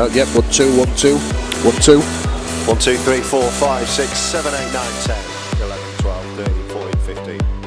Yep, 1, 2, 1, 2, 1, 2. 1, 2, 3, 4, 5, 6, 7, 8, 9, 10, 11, 12, 13, 14, 15.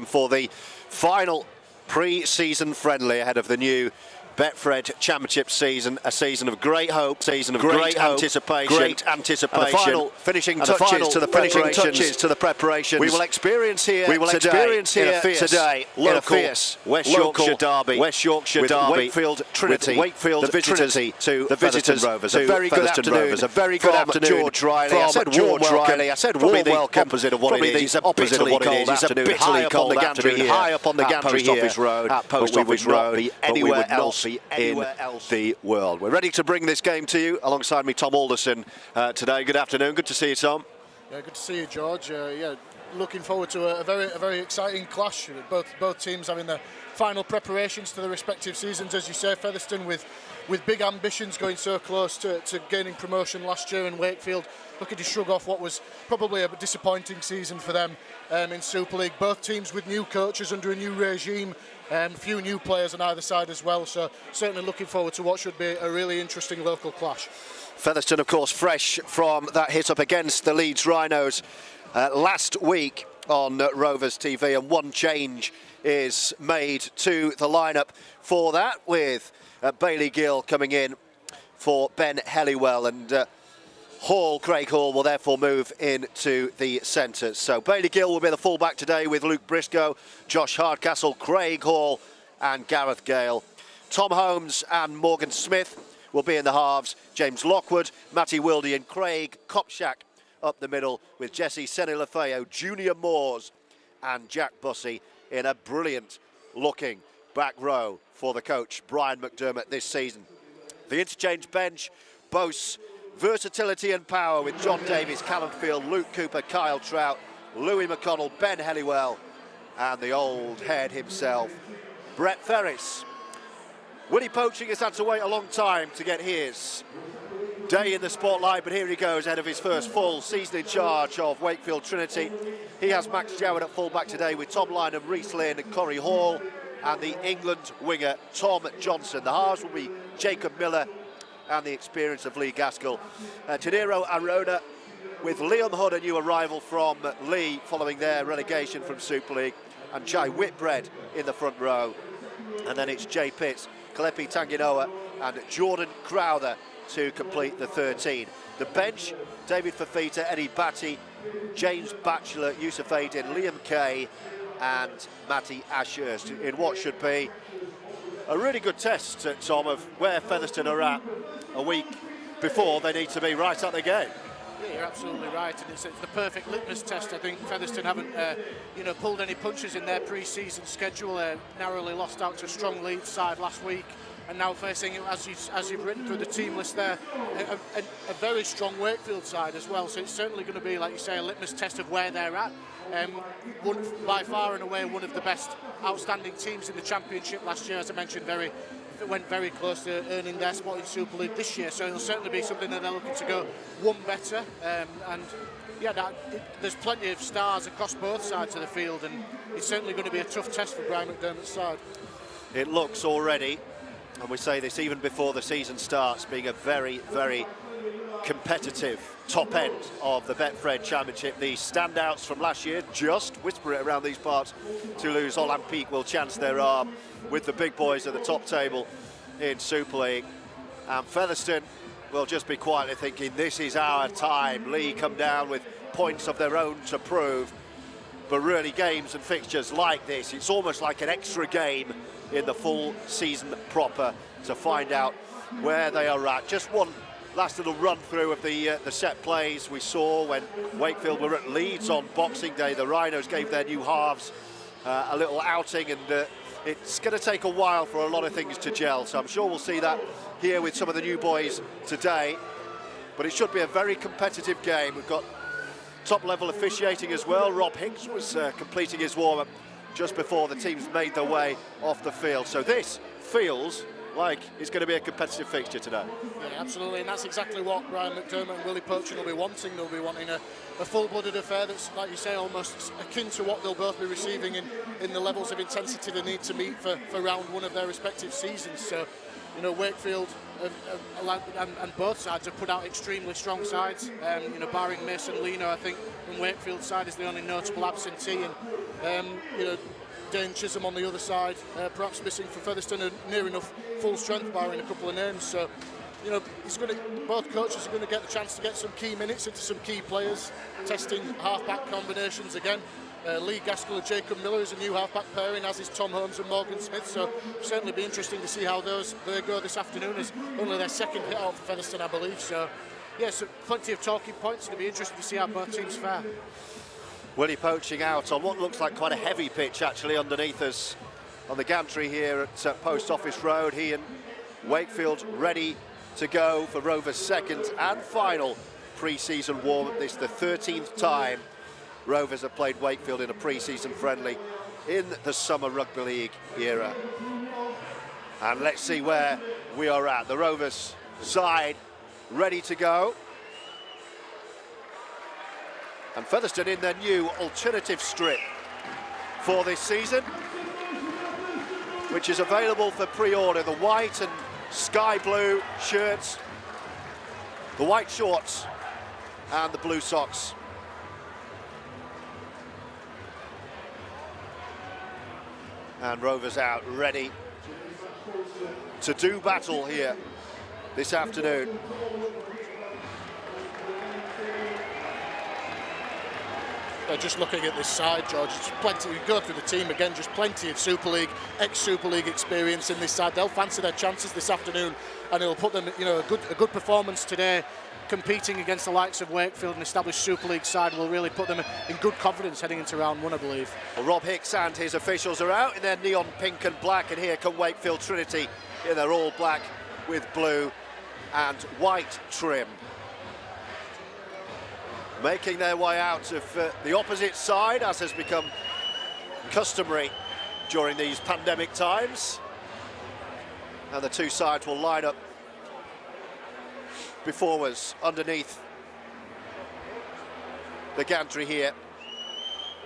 For the final pre-season friendly ahead of the new Betfred Championship season, a season of great hope, season of great anticipation, and the final finishing touches to the preparation. We will experience here today local West Yorkshire derby, with Wakefield Trinity, the visitors to the Featherstone Rovers. A very good afternoon, George Riley. I said warm welcome. I said warm welcome. Opposite of what it is. Opposite of what it is. It's a bitterly cold afternoon high up on the gantry here at Post Office Road. Anywhere else in the world. We're ready to bring this game to you alongside me, Tom Alderson, today. Good afternoon. Good to see you, Tom. Yeah, good to see you, George. Yeah, looking forward to a very exciting clash. Both teams having their final preparations to their respective seasons, as you say. Featherstone with big ambitions, going so close to gaining promotion last year, and Wakefield looking to shrug off what was probably a disappointing season for them in Super League. Both teams with new coaches under a new regime. A few new players on either side as well, so certainly looking forward to what should be a really interesting local clash. Featherstone, of course, fresh from that hit up against the Leeds Rhinos last week on Rovers TV, and one change is made to the lineup for that, with Bailey Gill coming in for Ben Helliwell, and Craig Hall will therefore move into the centres. So Bailey Gill will be the fullback today, with Luke Briscoe, Josh Hardcastle, Craig Hall and Gareth Gale. Tom Holmes and Morgan Smith will be in the halves. James Lockwood, Matty Wildy and Craig Kopchak up the middle, with Jesse Senilafeo, Junior Moores and Jack Bussey in a brilliant looking back row for the coach Brian McDermott this season. The interchange bench boasts versatility and power, with John Davies, Callum Field, Luke Cooper, Kyle Trout, Louis McConnell, Ben Helliwell and the old head himself, Brett Ferris. Willie Poaching has had to wait a long time to get his day in the spotlight, but here he goes ahead of his first full season in charge of Wakefield Trinity. He has Max Jowett at fullback today, with Tom Lynham, Reece Lynn and Corey Hall, and the England winger Tom Johnson. The halves will be Jacob Miller and the experience of Lee Gaskell. Tenero Arona, with Liam Hood, a new arrival from Lee following their relegation from Super League. and Jai Whitbread in the front row. And then it's Jay Pitts, Kalepi Tanginoa and Jordan Crowther to complete the 13. The bench, David Fafita, Eddie Batty, James Batchelor, Yusuf Aydin, Liam Kay and Matty Ashurst in what should be a really good test, Tom, of where Featherstone are at a week before they need to be right at the game. Yeah, you're absolutely right, and it's the perfect litmus test. I think Featherstone haven't, pulled any punches in their pre-season schedule. Narrowly lost out to a strong Leeds side last week, and now facing, as you've written through the team list there, a very strong Wakefield side as well. So it's certainly going to be, like you say, a litmus test of where they're at. By far and away one of the best outstanding teams in the Championship last year, as I mentioned, went very close to earning their spot in Super League this year, so it'll certainly be something that they're looking to go one better. There's plenty of stars across both sides of the field, and it's certainly going to be a tough test for Brian McDermott's side. It looks already, and we say this even before the season starts, being a very, very competitive top end of the Betfred Championship. The standouts from last year, just whisper it around these parts, Toulouse Olympique will chance their arm with the big boys at the top table in Super League. And Featherstone will just be quietly thinking, this is our time. Lee come down with points of their own to prove. But really, games and fixtures like this, it's almost like an extra game in the full season proper to find out where they are at. Just one last little run through of the set plays we saw when Wakefield were at Leeds on Boxing Day. The Rhinos gave their new halves a little outing, and it's going to take a while for a lot of things to gel, so I'm sure we'll see that here with some of the new boys today. But it should be a very competitive game. We've got top level officiating as well. Rob Hicks was completing his warm-up just before the teams made their way off the field, so this feels like it's going to be a competitive fixture today. Yeah, absolutely, and that's exactly what Brian McDermott and Willie Poaching will be wanting. They'll be wanting a full-blooded affair that's, like you say, almost akin to what they'll both be receiving in the levels of intensity they need to meet for round one of their respective seasons. So, Wakefield and both sides have put out extremely strong sides. Barring Mason Lino, I think, from Wakefield's side is the only notable absentee, and Dane Chisholm on the other side, perhaps missing for Featherstone, and near enough full strength, barring a couple of names. So, both coaches are going to get the chance to get some key minutes into some key players, testing half-back combinations again. Lee Gaskell and Jacob Miller is a new half-back pairing, as is Tom Holmes and Morgan Smith. So, certainly be interesting to see how they go this afternoon. It's only their second hit out for Featherstone, I believe. So, so plenty of talking points. It'll be interesting to see how both teams fare. Willie Poaching out on what looks like quite a heavy pitch actually underneath us on the gantry here at Post Office Road. He and Wakefield ready to go for Rovers' second and final pre-season warm-up. This is the 13th time Rovers have played Wakefield in a pre-season friendly in the Summer Rugby League era. And let's see where we are at. The Rovers side ready to go. And Featherstone in their new alternative strip for this season, which is available for pre-order. The white and sky blue shirts, the white shorts and the blue socks. And Rovers out ready to do battle here this afternoon. Just looking at this side, George, it's plenty. You go through the team again, just plenty of Super League, ex-Super League experience in this side. They'll fancy their chances this afternoon, and it'll put them, a good performance today, competing against the likes of Wakefield, an established Super League side, will really put them in good confidence heading into round one, I believe. Well, Rob Hicks and his officials are out in their neon pink and black, and here come Wakefield Trinity in their all black with blue and white trim, making their way out of the opposite side, as has become customary during these pandemic times. And the two sides will line up before us underneath the gantry here,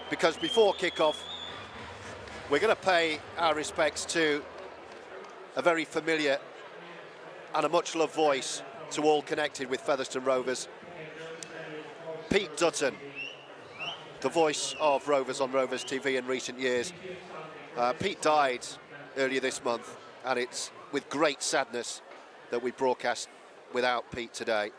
because before kick-off we're going to pay our respects to a very familiar and a much-loved voice to all connected with Featherstone Rovers. Pete Dutton, the voice of Rovers on Rovers TV in recent years. Pete died earlier this month, and it's with great sadness that we broadcast without Pete today.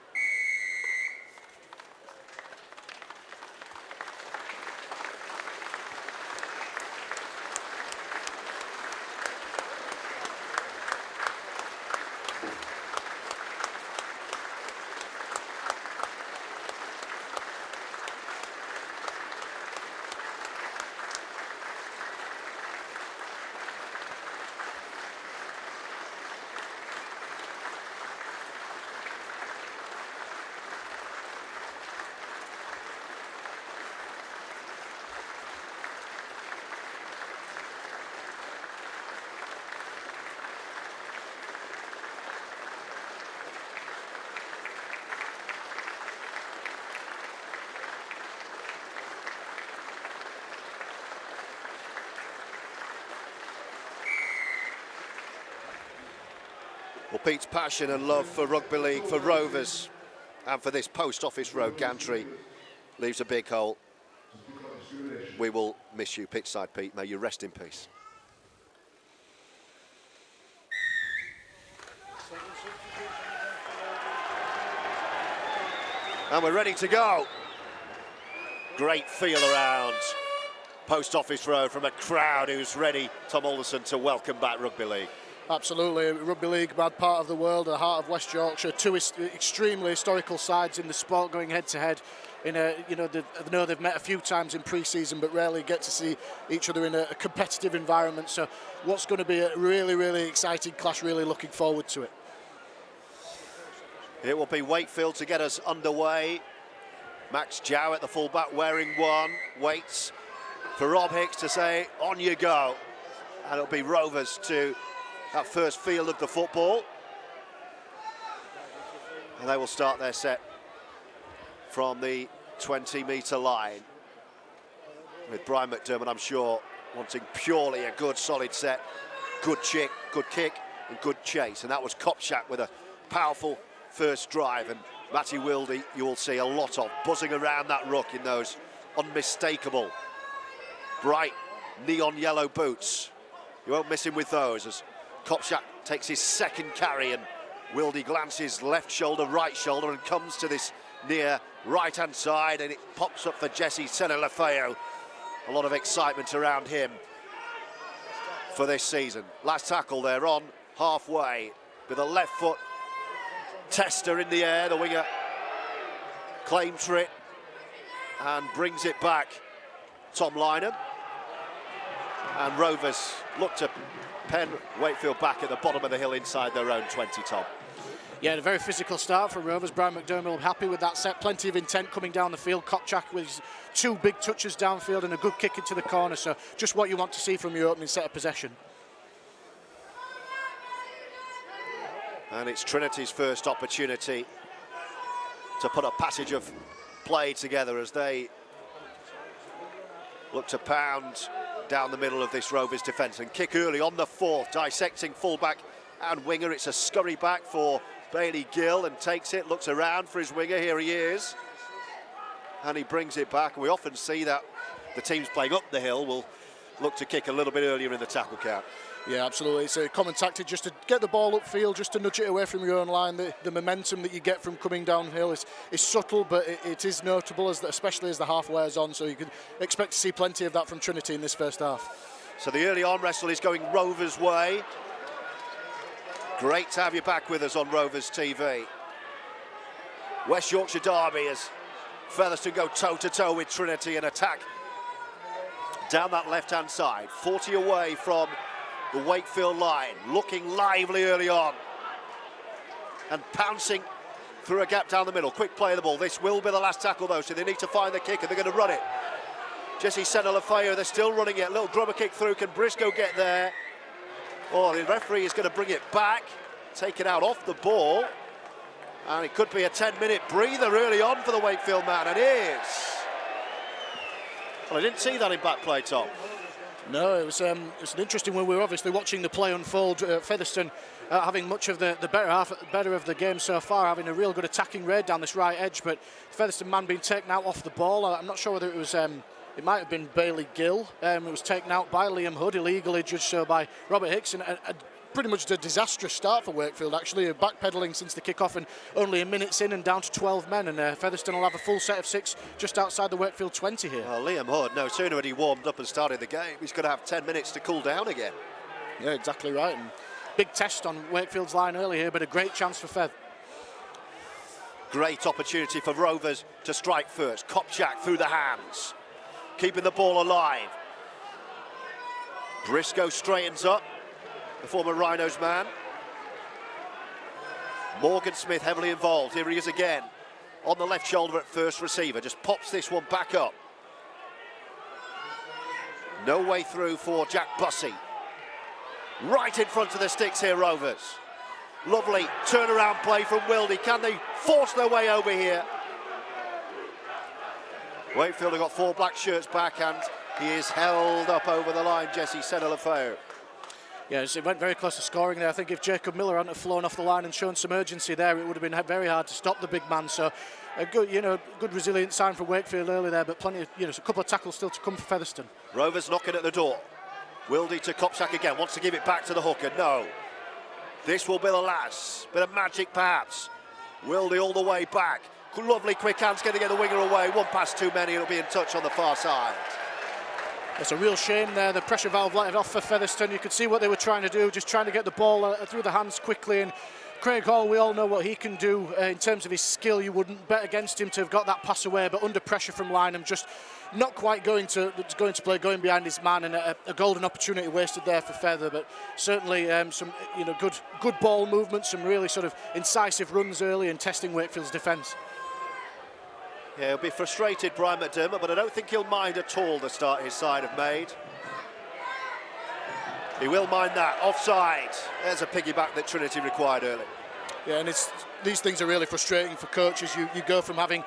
Well, Pete's passion and love for rugby league, for Rovers, and for this Post Office Road gantry leaves a big hole. We will miss you, pitchside Pete. May you rest in peace. And we're ready to go. Great feel around Post Office Road from a crowd who's ready, Tom Alderson, to welcome back rugby league. Absolutely, rugby league, bad part of the world, the heart of West Yorkshire. Two extremely historical sides in the sport going head to head. In a, I know they've met a few times in pre-season, but rarely get to see each other in a competitive environment. So, what's going to be a really, really exciting clash? Really looking forward to it. It will be Wakefield to get us underway. Max Jowett, the fullback, wearing one, waits for Rob Hicks to say, "On you go," and it'll be Rovers to that first field of the football. And they will start their set from the 20-metre line, with Brian McDermott, I'm sure, wanting purely a good solid set, good kick and good chase. And that was Kopchak with a powerful first drive, and Matty Wilde you will see a lot of buzzing around that ruck in those unmistakable bright neon yellow boots. You won't miss him with those as Kopchak takes his second carry, and Wilde glances left shoulder, right shoulder, and comes to this near right-hand side, and it pops up for Jesse Senelafeo. A lot of excitement around him for this season. Last tackle there on halfway with a left foot tester in the air. The winger claims for it and brings it back. Tom Lynham. And Rovers look to pen Wakefield back at the bottom of the hill inside their own 20, Tom. Yeah, a very physical start for Rovers. Brian McDermott happy with that set. Plenty of intent coming down the field. Kopchak with his two big touches downfield and a good kick into the corner. So just what you want to see from your opening set of possession. And it's Trinity's first opportunity to put a passage of play together as they look to pound down the middle of this Rovers defence and kick early on the fourth, dissecting fullback and winger. It's a scurry back for Bailey Gill and takes it, looks around for his winger. Here he is, and he brings it back. And we often see that the teams playing up the hill will look to kick a little bit earlier in the tackle count. Yeah, absolutely. It's a common tactic just to get the ball upfield, just to nudge it away from your own line. The momentum that you get from coming downhill is subtle, but it is notable, especially as the half wears on. So you can expect to see plenty of that from Trinity in this first half. So the early arm wrestle is going Rovers' way. Great to have you back with us on Rovers TV. West Yorkshire derby as Featherstone go toe-to-toe with Trinity and attack down that left-hand side. 40 away from the Wakefield line, looking lively early on and pouncing through a gap down the middle. Quick play of the ball. This will be the last tackle though, so they need to find the kick and they're going to run it. Jesse Senelafeo, they're still running it. Little grubber kick through. Can Briscoe get there? Oh, the referee is going to bring it back, take it out off the ball, and it could be a 10-minute breather early on for the Wakefield man, and it is. Well, I didn't see that in back play, Tom. No, it was an interesting one. We were obviously watching the play unfold. Featherstone having much of the better of the game so far, having a real good attacking raid down this right edge, but Featherstone man being taken out off the ball. I'm not sure whether it was, it might have been Bailey Gill. It was taken out by Liam Hood, illegally judged so by Robert Hicks, and pretty much a disastrous start for Wakefield, actually, backpedalling since the kick-off and only a minute in and down to 12 men, and Featherstone will have a full set of 6 just outside the Wakefield 20 here. Well, Liam Hood, no sooner had he warmed up and started the game, he's going to have 10 minutes to cool down again. Yeah, exactly right, and big test on Wakefield's line early here, but a great chance for Fev. Great opportunity for Rovers to strike first. Kopchak through the hands, keeping the ball alive. Briscoe straightens up, the former Rhinos man. Morgan Smith heavily involved. Here he is again, on the left shoulder at first receiver. Just pops this one back up. No way through for Jack Bussey. Right in front of the sticks here, Rovers. Lovely turnaround play from Wildy. Can they force their way over here? Wakefield have got 4 black shirts back, and he is held up over the line, Jesse Senna-Lefeu. Yes, it went very close to scoring there. I think if Jacob Miller hadn't flown off the line and shown some urgency there, it would have been very hard to stop the big man. So a good, good resilient sign for Wakefield early there, but plenty of, a couple of tackles still to come for Featherstone. Rovers knocking at the door. Wildy to Kopchak again, wants to give it back to the hooker. No. This will be the last. Bit of magic perhaps. Wildy all the way back. Lovely quick hands getting the winger away. One pass too many, it'll be in touch on the far side. It's a real shame there. The pressure valve let it off for Featherstone. You could see what they were trying to do, just trying to get the ball through the hands quickly. And Craig Hall, we all know what he can do in terms of his skill. You wouldn't bet against him to have got that pass away, but under pressure from Lynham, just not quite going to play, going behind his man, and a golden opportunity wasted there for Feather. But certainly some good ball movement, some really sort of incisive runs early and testing Wakefield's defence. Yeah, he'll be frustrated, Brian McDermott, but I don't think he'll mind at all the start his side have made. He will mind that. Offside. There's a piggyback that Trinity required early. Yeah, and these things are really frustrating for coaches. You go from having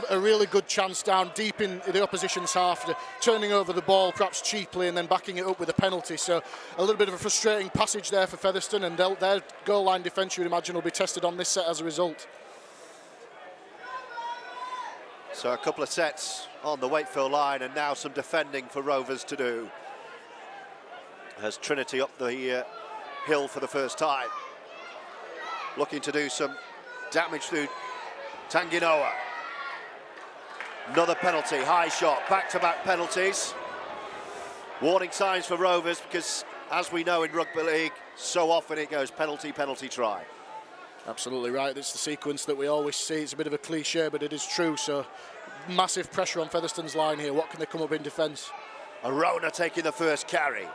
a really good chance down deep in the opposition's half to turning over the ball perhaps cheaply and then backing it up with a penalty. So a little bit of a frustrating passage there for Featherstone, and their goal line defence, you would imagine, will be tested on this set as a result. So a couple of sets on the Wakefield line, and now some defending for Rovers to do, as Trinity up the hill for the first time, looking to do some damage through Tanginoa. Another penalty, high shot, back-to-back penalties. Warning signs for Rovers, because as we know in rugby league, so often it goes penalty, penalty, try. Absolutely right. It's the sequence that we always see. It's a bit of a cliche, but it is true. So massive pressure on Featherstone's line here. What can they come up in defence? Arona taking the first carry.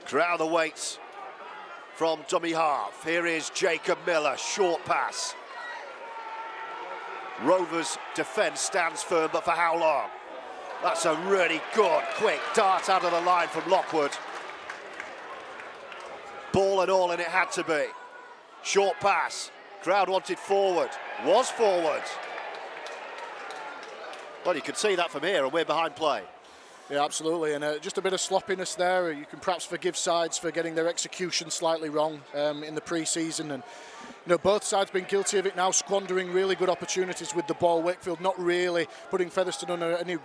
Crowther waits from dummy half. Here is Jacob Miller, short pass. Rovers defence stands firm, but for how long? That's a really good, quick dart out of the line from Lockwood. Ball and all, and it had to be. Short pass. Crowd wanted forward. Was forward. Well, you can see that from here, and we're behind play. Yeah, absolutely, and just a bit of sloppiness there. You can perhaps forgive sides for getting their execution slightly wrong in the pre-season, and both sides been guilty of it now, squandering really good opportunities with the ball. Wakefield not really putting Featherstone under any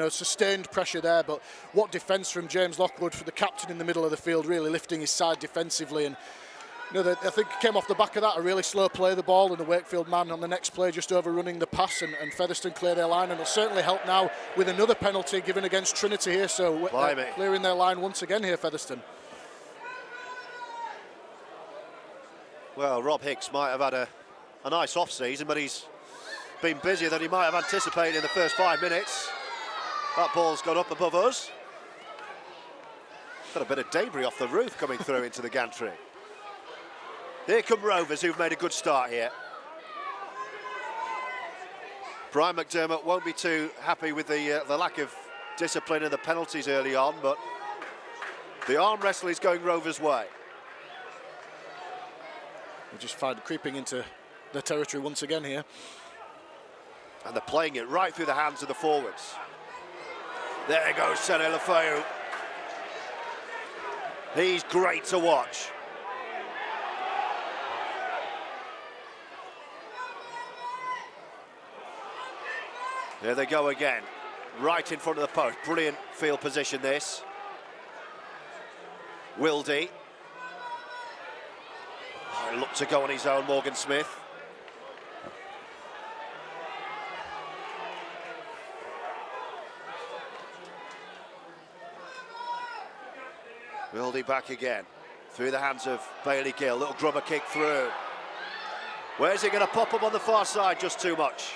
sustained pressure there, but what defence from James Lockwood, for the captain in the middle of the field, really lifting his side defensively. And I think it came off the back of that, a really slow play of the ball, and the Wakefield man on the next play just overrunning the pass, and Featherstone clear their line, and it'll certainly help now with another penalty given against Trinity here, so clearing their line once again here, Featherstone. Well, Rob Hicks might have had a nice off-season, but he's been busier than he might have anticipated in the first 5 minutes. That ball's gone up above us. Got a bit of debris off the roof coming through into the gantry. Here come Rovers, who've made a good start here. Brian McDermott won't be too happy with the lack of discipline and the penalties early on, but the arm wrestle is going Rovers' way. We just find it creeping into the territory once again here. And they're playing it right through the hands of the forwards. There goes Sene Lefeu. He's great to watch. There they go again, right in front of the post. Brilliant field position this. Wildy. Oh, looked to go on his own, Morgan Smith. Wildy back again, through the hands of Bailey Gill. Little grubber kick through. Where's he going to pop up on the far side? Just too much.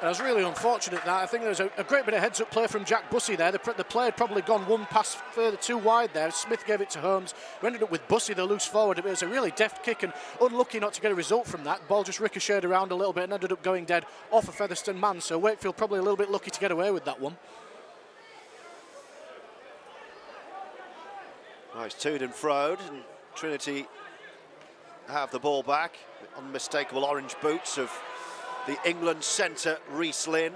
It was really unfortunate that. I think there was a great bit of heads-up play from Jack Bussey there. The play had probably gone one pass further too wide there. Smith gave it to Holmes. We ended up with Bussey, the loose forward. It was a really deft kick and unlucky not to get a result from that. Ball just ricocheted around a little bit and ended up going dead off a Featherstone man. So Wakefield probably a little bit lucky to get away with that one. Nice toed and froed, and Trinity have the ball back. The unmistakable orange boots of the England centre, Reece Lynn.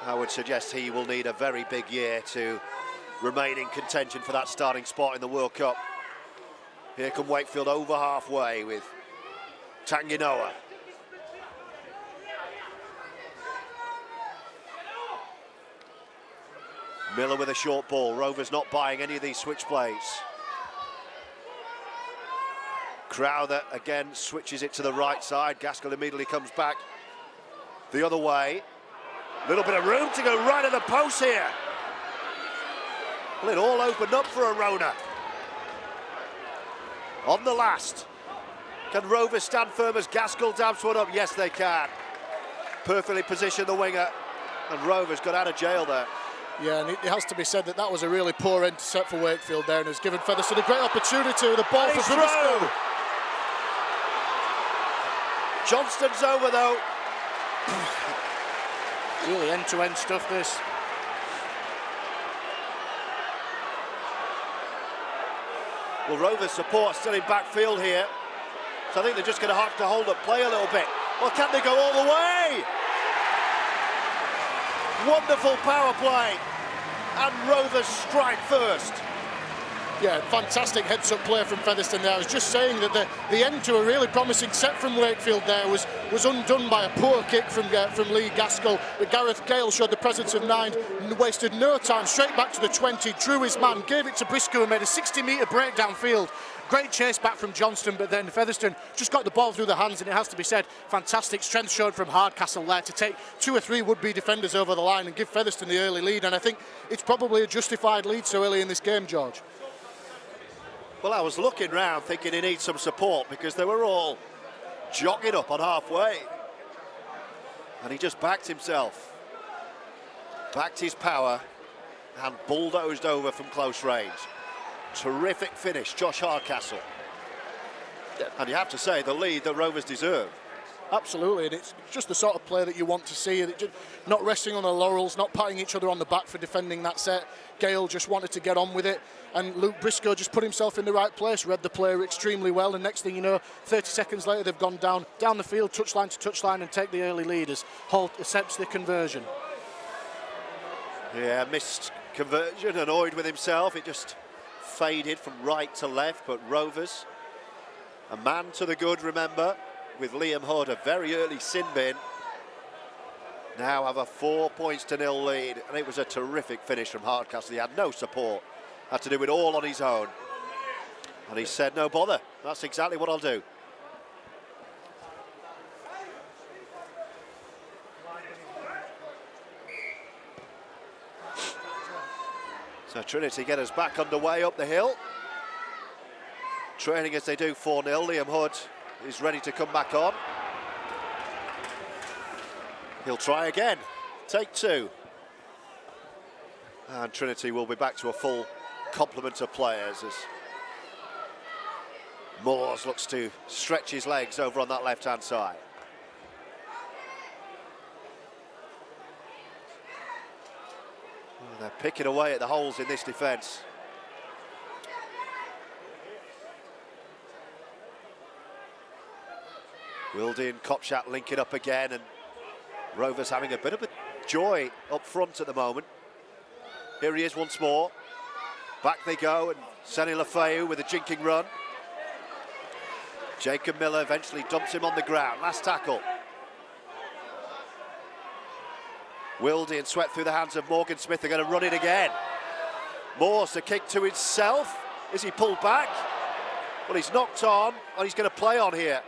I would suggest he will need a very big year to remain in contention for that starting spot in the World Cup. Here come Wakefield over halfway with Tanginoa. Miller with a short ball. Rovers not buying any of these switch plays. Crowther again switches it to the right side. Gaskell immediately comes back the other way. Little bit of room to go right at the post here. Well, it all opened up for Arona. On the last. Can Rovers stand firm as Gaskell dabs one up? Yes, they can. Perfectly positioned the winger. And Rovers got out of jail there. Yeah, and it has to be said that that was a really poor intercept for Wakefield there, and has given Featherstone a great opportunity with the ball for Featherstone. Johnston's over though. Really end-to-end stuff, this. Well, Rovers support still in backfield here, so I think they're just going to have to hold up play a little bit. Well, can they go all the way? Wonderful power play, and Rovers strike first. Yeah, fantastic heads-up play from Featherstone there. I was just saying that the end to a really promising set from Wakefield there was undone by a poor kick from Lee Gaskell. But Gareth Gale showed the presence of mind and wasted no time. Straight back to the 20, drew his man, gave it to Briscoe and made a 60-metre break downfield. Great chase back from Johnston, but then Featherstone just got the ball through the hands, and it has to be said, fantastic strength showed from Hardcastle there to take 2 or 3 would-be defenders over the line and give Featherstone the early lead. And I think it's probably a justified lead so early in this game, George. Well, I was looking round thinking he needs some support because they were all jogging up on halfway. And he just backed himself, backed his power and bulldozed over from close range. Terrific finish, Josh Hardcastle. And you have to say, the lead that Rovers deserve. Absolutely, and it's just the sort of play that you want to see. Not resting on the laurels, not patting each other on the back for defending that set. Gale just wanted to get on with it, and Luke Briscoe just put himself in the right place, read the player extremely well, and next thing you know, 30 seconds later, they've gone down the field, touchline to touchline, and take the early lead as Holt accepts the conversion. Yeah, missed conversion, annoyed with himself. It just faded from right to left, but Rovers, a man to the good, remember, with Liam Hood, a very early sin bin, now have a 4-0 lead, and it was a terrific finish from Hardcastle. He had no support, had to do it all on his own, and he said, no bother, that's exactly what I'll do. So Trinity get us back underway up the hill. Training as they do 4-0. Liam Hood is ready to come back on. He'll try again. Take 2. And Trinity will be back to a full complement of players as Moores looks to stretch his legs over on that left-hand side. They're picking away at the holes in this defence. Wildy and Kopczak linking up again, and Rovers having a bit of a joy up front at the moment. Here he is once more. Back they go, and Seni Lafeu with a jinking run. Jacob Miller eventually dumps him on the ground. Last tackle. Wildy and swept through the hands of Morgan Smith. They're going to run it again. Morse, a kick to himself. Is he pulled back? Well, he's knocked on, and he's going to play on here.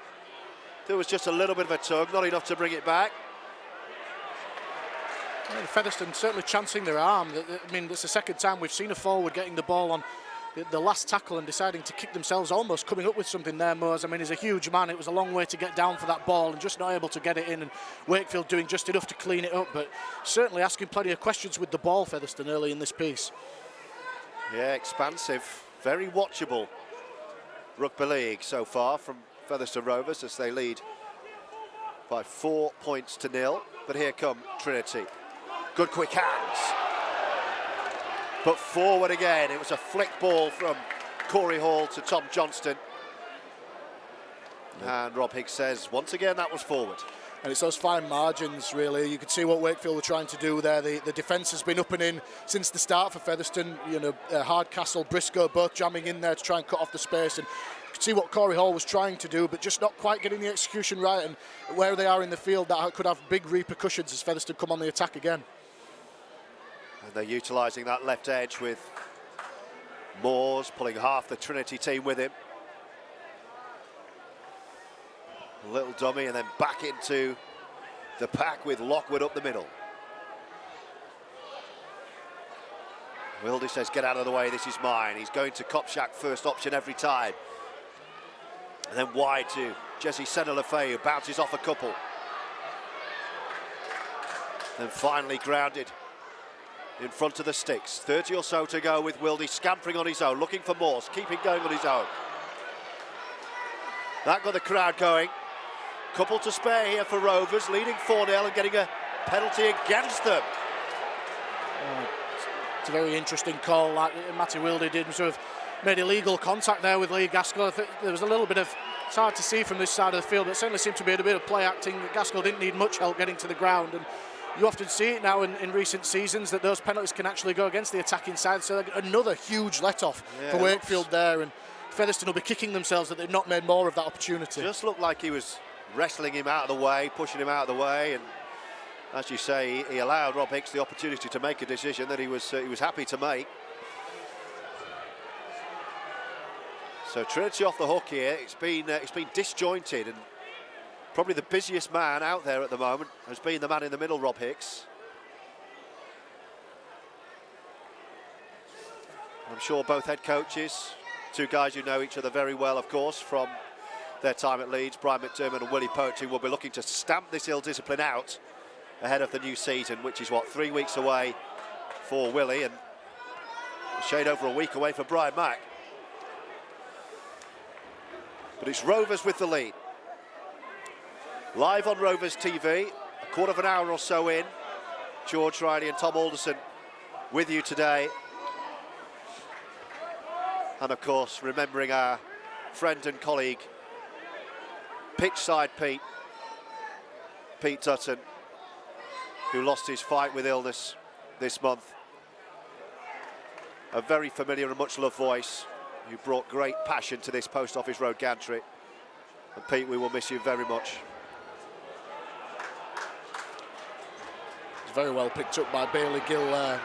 There was just a little bit of a tug, not enough to bring it back. Well, Featherstone certainly chancing their arm. I mean, it's the second time we've seen a forward getting the ball on the last tackle and deciding to kick themselves, almost coming up with something there, Moores. I mean, he's a huge man. It was a long way to get down for that ball and just not able to get it in, and Wakefield doing just enough to clean it up, but certainly asking plenty of questions with the ball, Featherstone, early in this piece. Yeah, expansive, very watchable rugby league so far from Featherstone Rovers as they lead by 4 points to 0. But here come Trinity. Good quick hands. But forward again. It was a flick ball from Corey Hall to Tom Johnston. And Rob Hicks says, once again, that was forward. And it's those fine margins, really. You could see what Wakefield were trying to do there. The defence has been up and in since the start for Featherstone. You know, Hardcastle, Briscoe, both jamming in there to try and cut off the space. And you could see what Corey Hall was trying to do, but just not quite getting the execution right. And where they are in the field, that could have big repercussions as Featherstone come on the attack again. And they're utilising that left edge with Moores pulling half the Trinity team with him. A little dummy and then back into the pack with Lockwood up the middle. Wildy says, get out of the way, this is mine. He's going to Kopchak first option every time. And then wide to Jesse Senna-Lafay, who bounces off a couple. Then finally grounded in front of the sticks. 30 or so to go with Wildy scampering on his own, looking for Morse, keeping going on his own. That got the crowd going. Couple to spare here for Rovers, leading 4-0 and getting a penalty against them. It's a very interesting call that Matty Wildy did, and sort of made illegal contact there with Lee Gaskell. I think there was a little bit of, it's hard to see from this side of the field, but it certainly seemed to be a bit of play acting. Gaskell didn't need much help getting to the ground, and you often see it now in recent seasons that those penalties can actually go against the attacking side. So another huge let-off for Wakefield there, and Featherstone will be kicking themselves that they've not made more of that opportunity. Just looked like he was wrestling him out of the way, pushing him out of the way, and as you say, he allowed Rob Hicks the opportunity to make a decision that he was happy to make. So Trinity off the hook here. It's been disjointed, and probably the busiest man out there at the moment has been the man in the middle, Rob Hicks. I'm sure both head coaches, two guys who know each other very well, of course, from their time at Leeds, Brian McDermott and Willie Poetry, will be looking to stamp this ill discipline out ahead of the new season, which is, what, 3 weeks away for Willie, and a shade over a week away for Brian Mack. But it's Rovers with the lead. Live on Rovers TV, a quarter of an hour or so in. George Riley and Tom Alderson with you today. And of course, remembering our friend and colleague, pitchside Pete Dutton, who lost his fight with illness this month. A very familiar and much loved voice who brought great passion to this Post Office Road gantry. And Pete, we will miss you very much. It's very well picked up by Bailey Gill there.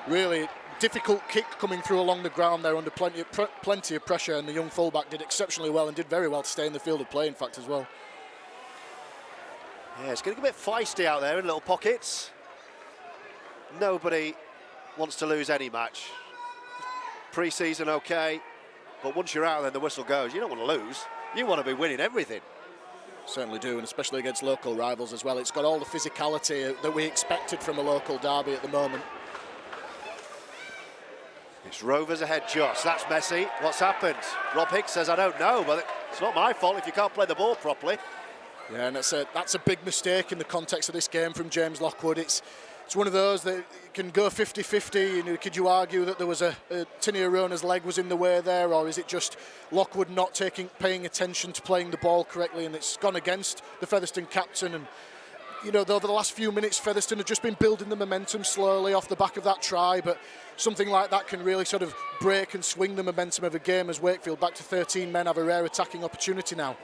Really difficult kick coming through along the ground there under plenty of pressure, and the young fullback did exceptionally well and did very well to stay in the field of play, in fact, as well. Yeah, it's getting a bit feisty out there in little pockets. Nobody wants to lose any match. Pre-season, okay, but once you're out there and the whistle goes, you don't want to lose. You want to be winning everything. Certainly do, and especially against local rivals as well. It's got all the physicality that we expected from a local derby at the moment. It's Rovers ahead just. That's messy. What's happened? Rob Hicks says, I don't know, but it's not my fault if you can't play the ball properly. Yeah, and that's a big mistake in the context of this game from James Lockwood. It's one of those that can go 50-50. You know, could you argue that there was a Tinny Arona's leg was in the way there, or is it just Lockwood not paying attention to playing the ball correctly, and it's gone against the Featherstone captain? And you know, over the last few minutes, Featherstone have just been building the momentum slowly off the back of that try, but something like that can really sort of break and swing the momentum of a game as Wakefield, back to 13 men, have a rare attacking opportunity now.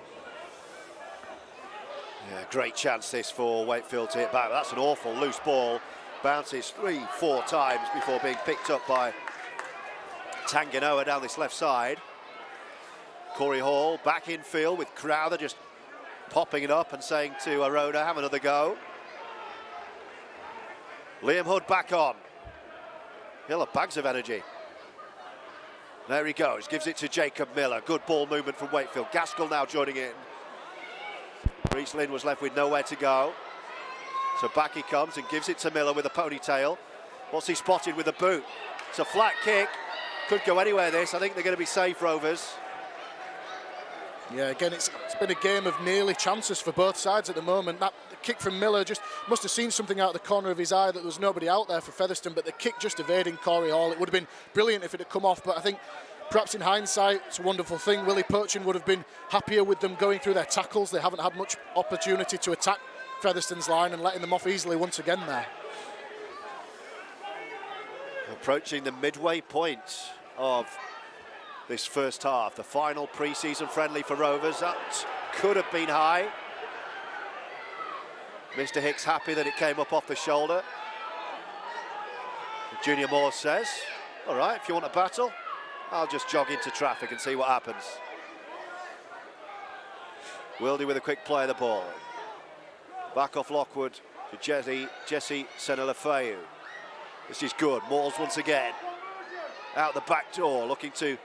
Yeah, great chance this for Wakefield to hit back. That's an awful loose ball. Bounces 3-4 times before being picked up by Tanganoa down this left side. Corey Hall back in field with Crowther just popping it up and saying to Arona, have another go. Liam Hood back on. He'll have bags of energy. There he goes, gives it to Jacob Miller. Good ball movement from Wakefield. Gaskell now joining in. Reece Lynn was left with nowhere to go. So back he comes and gives it to Miller with a ponytail. What's he spotted with a boot? It's a flat kick. Could go anywhere this. I think they're going to be safe, Rovers. Yeah, again, it's been a game of nearly chances for both sides at the moment. That kick from Miller just must have seen something out of the corner of his eye that there was nobody out there for Featherstone, but the kick just evading Corey Hall. It would have been brilliant if it had come off, but I think perhaps in hindsight, it's a wonderful thing. Willie Purchin would have been happier with them going through their tackles. They haven't had much opportunity to attack Featherstone's line and letting them off easily once again there. Approaching the midway point of this first half, the final pre-season friendly for Rovers. That could have been high. Mr. Hicks happy that it came up off the shoulder. Junior Moore says, all right, if you want a battle, I'll just jog into traffic and see what happens. Wildy with a quick play of the ball. Back off Lockwood to Jesse Senelafeu. This is good. Moores once again. Out the back door, looking to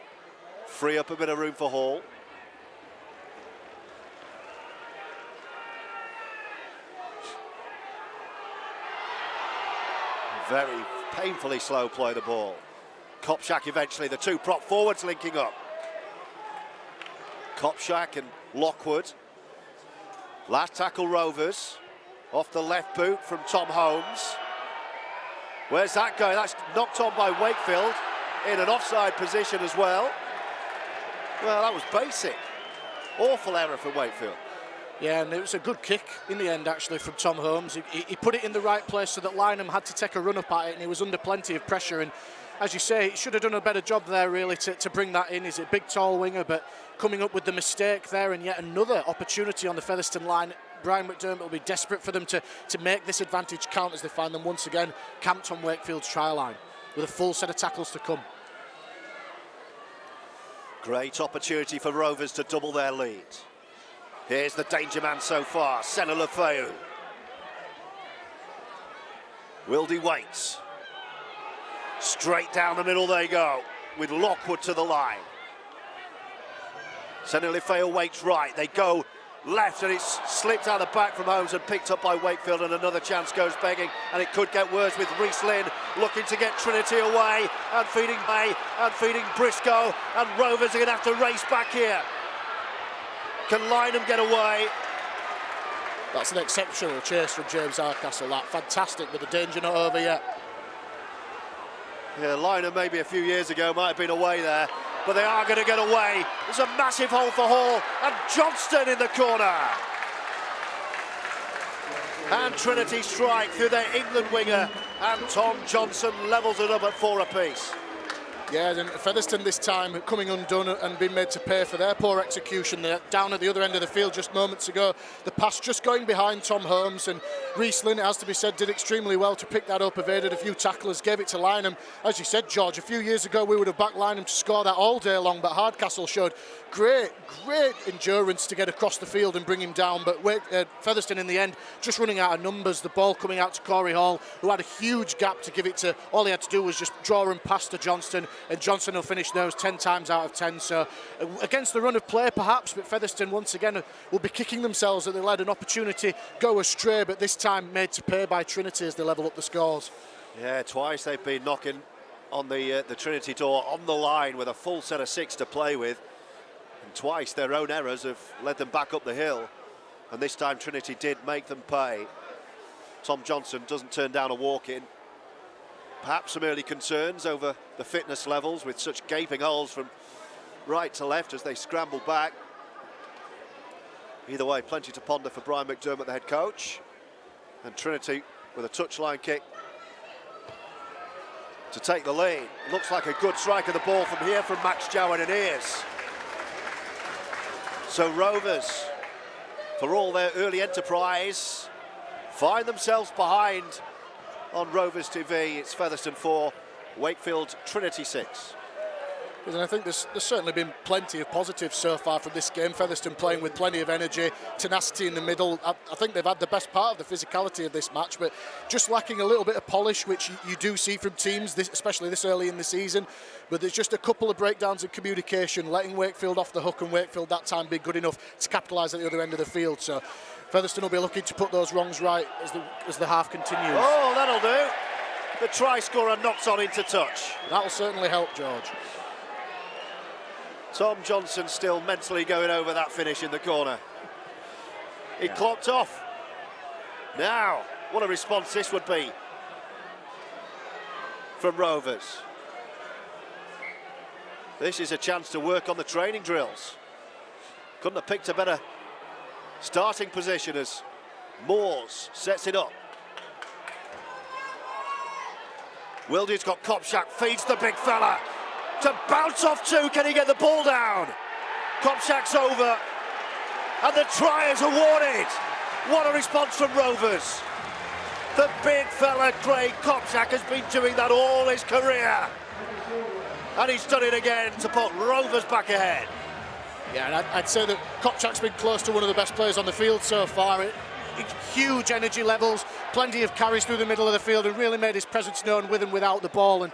free up a bit of room for Hall. Very painfully slow play of the ball. Kopczak eventually, the two prop forwards linking up. Kopczak and Lockwood. Last tackle Rovers. Off the left boot from Tom Holmes. Where's that going? That's knocked on by Wakefield in an offside position as well. Well, that was basic. Awful error from Wakefield. Yeah, and it was a good kick in the end, actually, from Tom Holmes. He put it in the right place so that Lynham had to take a run up at it, and he was under plenty of pressure. And as you say, he should have done a better job there, really, to bring that in. He's a big, tall winger, but coming up with the mistake there, and yet another opportunity on the Featherstone line. Brian McDermott will be desperate for them to make this advantage count as they find them once again camped on Wakefield's try line with a full set of tackles to come. Great opportunity for Rovers to double their lead. Here's the danger man so far, Senelafeu. Wildy waits. Straight down the middle they go, with Lockwood to the line. Senelafeu waits right, they go left, and it's slipped out the back from Holmes and picked up by Wakefield, and another chance goes begging, and it could get worse with Reece Lynn looking to get Trinity away and feeding Bay and feeding Briscoe, and Rovers are going to have to race back here. Can Lynham get away? That's an exceptional chase from James Hardcastle, that. Fantastic, but the danger not over yet. Yeah, Lynham maybe a few years ago might have been away there, but they are going to get away. There's a massive hole for Hall, and Johnston in the corner. And Trinity strike through their England winger, and Tom Johnson levels it up at 4 apiece. Yeah, and Featherstone this time coming undone and being made to pay for their poor execution. They're down at the other end of the field just moments ago. The pass just going behind Tom Holmes, and Reece Lynn, it has to be said, did extremely well to pick that up, evaded a few tacklers, gave it to Lynham. As you said, George, a few years ago we would have backed Lynham to score that all day long, but Hardcastle showed great endurance to get across the field and bring him down. But Featherstone in the end just running out of numbers. The ball coming out to Corey Hall, who had a huge gap to give it to. All he had to do was just draw and pass to Johnston, and Johnson will finish those 10 times out of 10. So against the run of play perhaps, but Featherstone once again will be kicking themselves that they let an opportunity go astray, but this time made to pay by Trinity as they level up the scores. Yeah, twice they've been knocking on the Trinity door on the line with a full set of 6 to play with, and twice their own errors have led them back up the hill, and this time Trinity did make them pay. Tom Johnson doesn't turn down a walk-in. Perhaps some early concerns over the fitness levels with such gaping holes from right to left as they scramble back. Either way, plenty to ponder for Brian McDermott, the head coach. And Trinity with a touchline kick to take the lead. Looks like a good strike of the ball from here from Max Jowan, and it is. So Rovers, for all their early enterprise, find themselves behind on Rovers TV. It's Featherstone 4, Wakefield Trinity 6. And I think there's certainly been plenty of positives so far from this game. Featherstone playing with plenty of energy, tenacity in the middle. I think they've had the best part of the physicality of this match, but just lacking a little bit of polish, which you do see from teams, especially this early in the season. But there's just a couple of breakdowns in communication, letting Wakefield off the hook, and Wakefield that time be good enough to capitalise at the other end of the field. So Featherstone will be looking to put those wrongs right as the half continues. Oh, that'll do. The try scorer knocks on into touch. That'll certainly help, George. Tom Johnson still mentally going over that finish in the corner. He clocked off. Now, what a response this would be from Rovers. This is a chance to work on the training drills. Couldn't have picked a better starting position as Moores sets it up. Wilde's got Kopczak, feeds the big fella. To bounce off two, can he get the ball down? Kopczak's over, and the try is awarded. What a response from Rovers. The big fella, Craig Kopczak, has been doing that all his career. And he's done it again to put Rovers back ahead. Yeah, and I'd say that Kopczak's been close to one of the best players on the field so far. Huge energy levels, plenty of carries through the middle of the field, and really made his presence known with and without the ball, and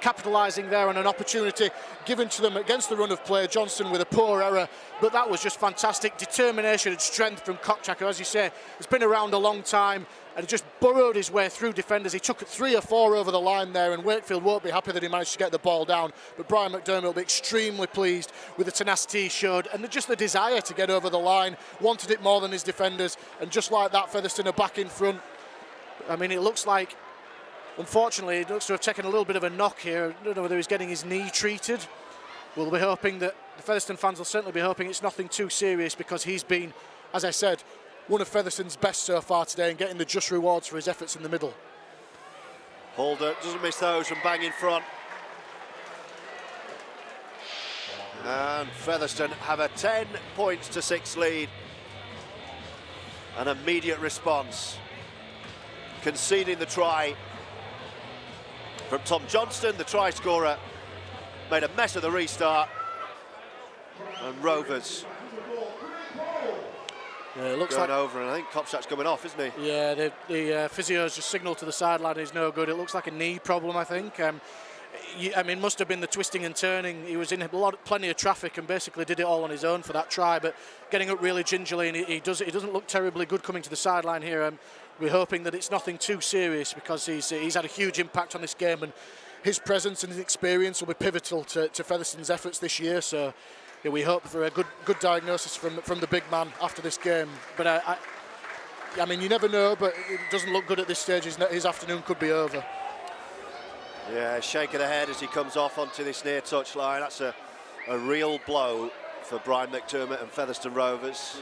capitalising there on an opportunity given to them against the run of play. Johnson with a poor error, but that was just fantastic determination and strength from Kopczak, who, as you say, has been around a long time and just burrowed his way through defenders. He took 3 or 4 over the line there, and Wakefield won't be happy that he managed to get the ball down, but Brian McDermott will be extremely pleased with the tenacity he showed and just the desire to get over the line. Wanted it more than his defenders, and just like that, Featherstone are back in front. I mean, it looks like, unfortunately, it looks to have taken a little bit of a knock here. I don't know whether he's getting his knee treated. We'll be hoping that the Featherstone fans will certainly be hoping it's nothing too serious, because he's been, as I said, one of Featherstone's best so far today, and getting the just rewards for his efforts in the middle. Holder doesn't miss those from bang in front. And Featherstone have a 10 points to 6 lead. An immediate response. Conceding the try from Tom Johnston, the try scorer, made a mess of the restart. And Rovers it looks going like over, and I think Kopczak's coming off, isn't he? Yeah, the physio's just signalled to the sideline he's no good. It looks like a knee problem, I think. I mean, must have been the twisting and turning. He was in plenty of traffic and basically did it all on his own for that try, but getting up really gingerly, and he doesn't look terribly good coming to the sideline here. We're hoping that it's nothing too serious, because he's had a huge impact on this game, and his presence and his experience will be pivotal to Featherstone's efforts this year. So yeah, we hope for a good diagnosis from the big man after this game. But I mean, you never know, but it doesn't look good at this stage. His afternoon could be over. Yeah, shake of the head as he comes off onto this near touch line. That's a real blow for Brian McDermott and Featherstone Rovers.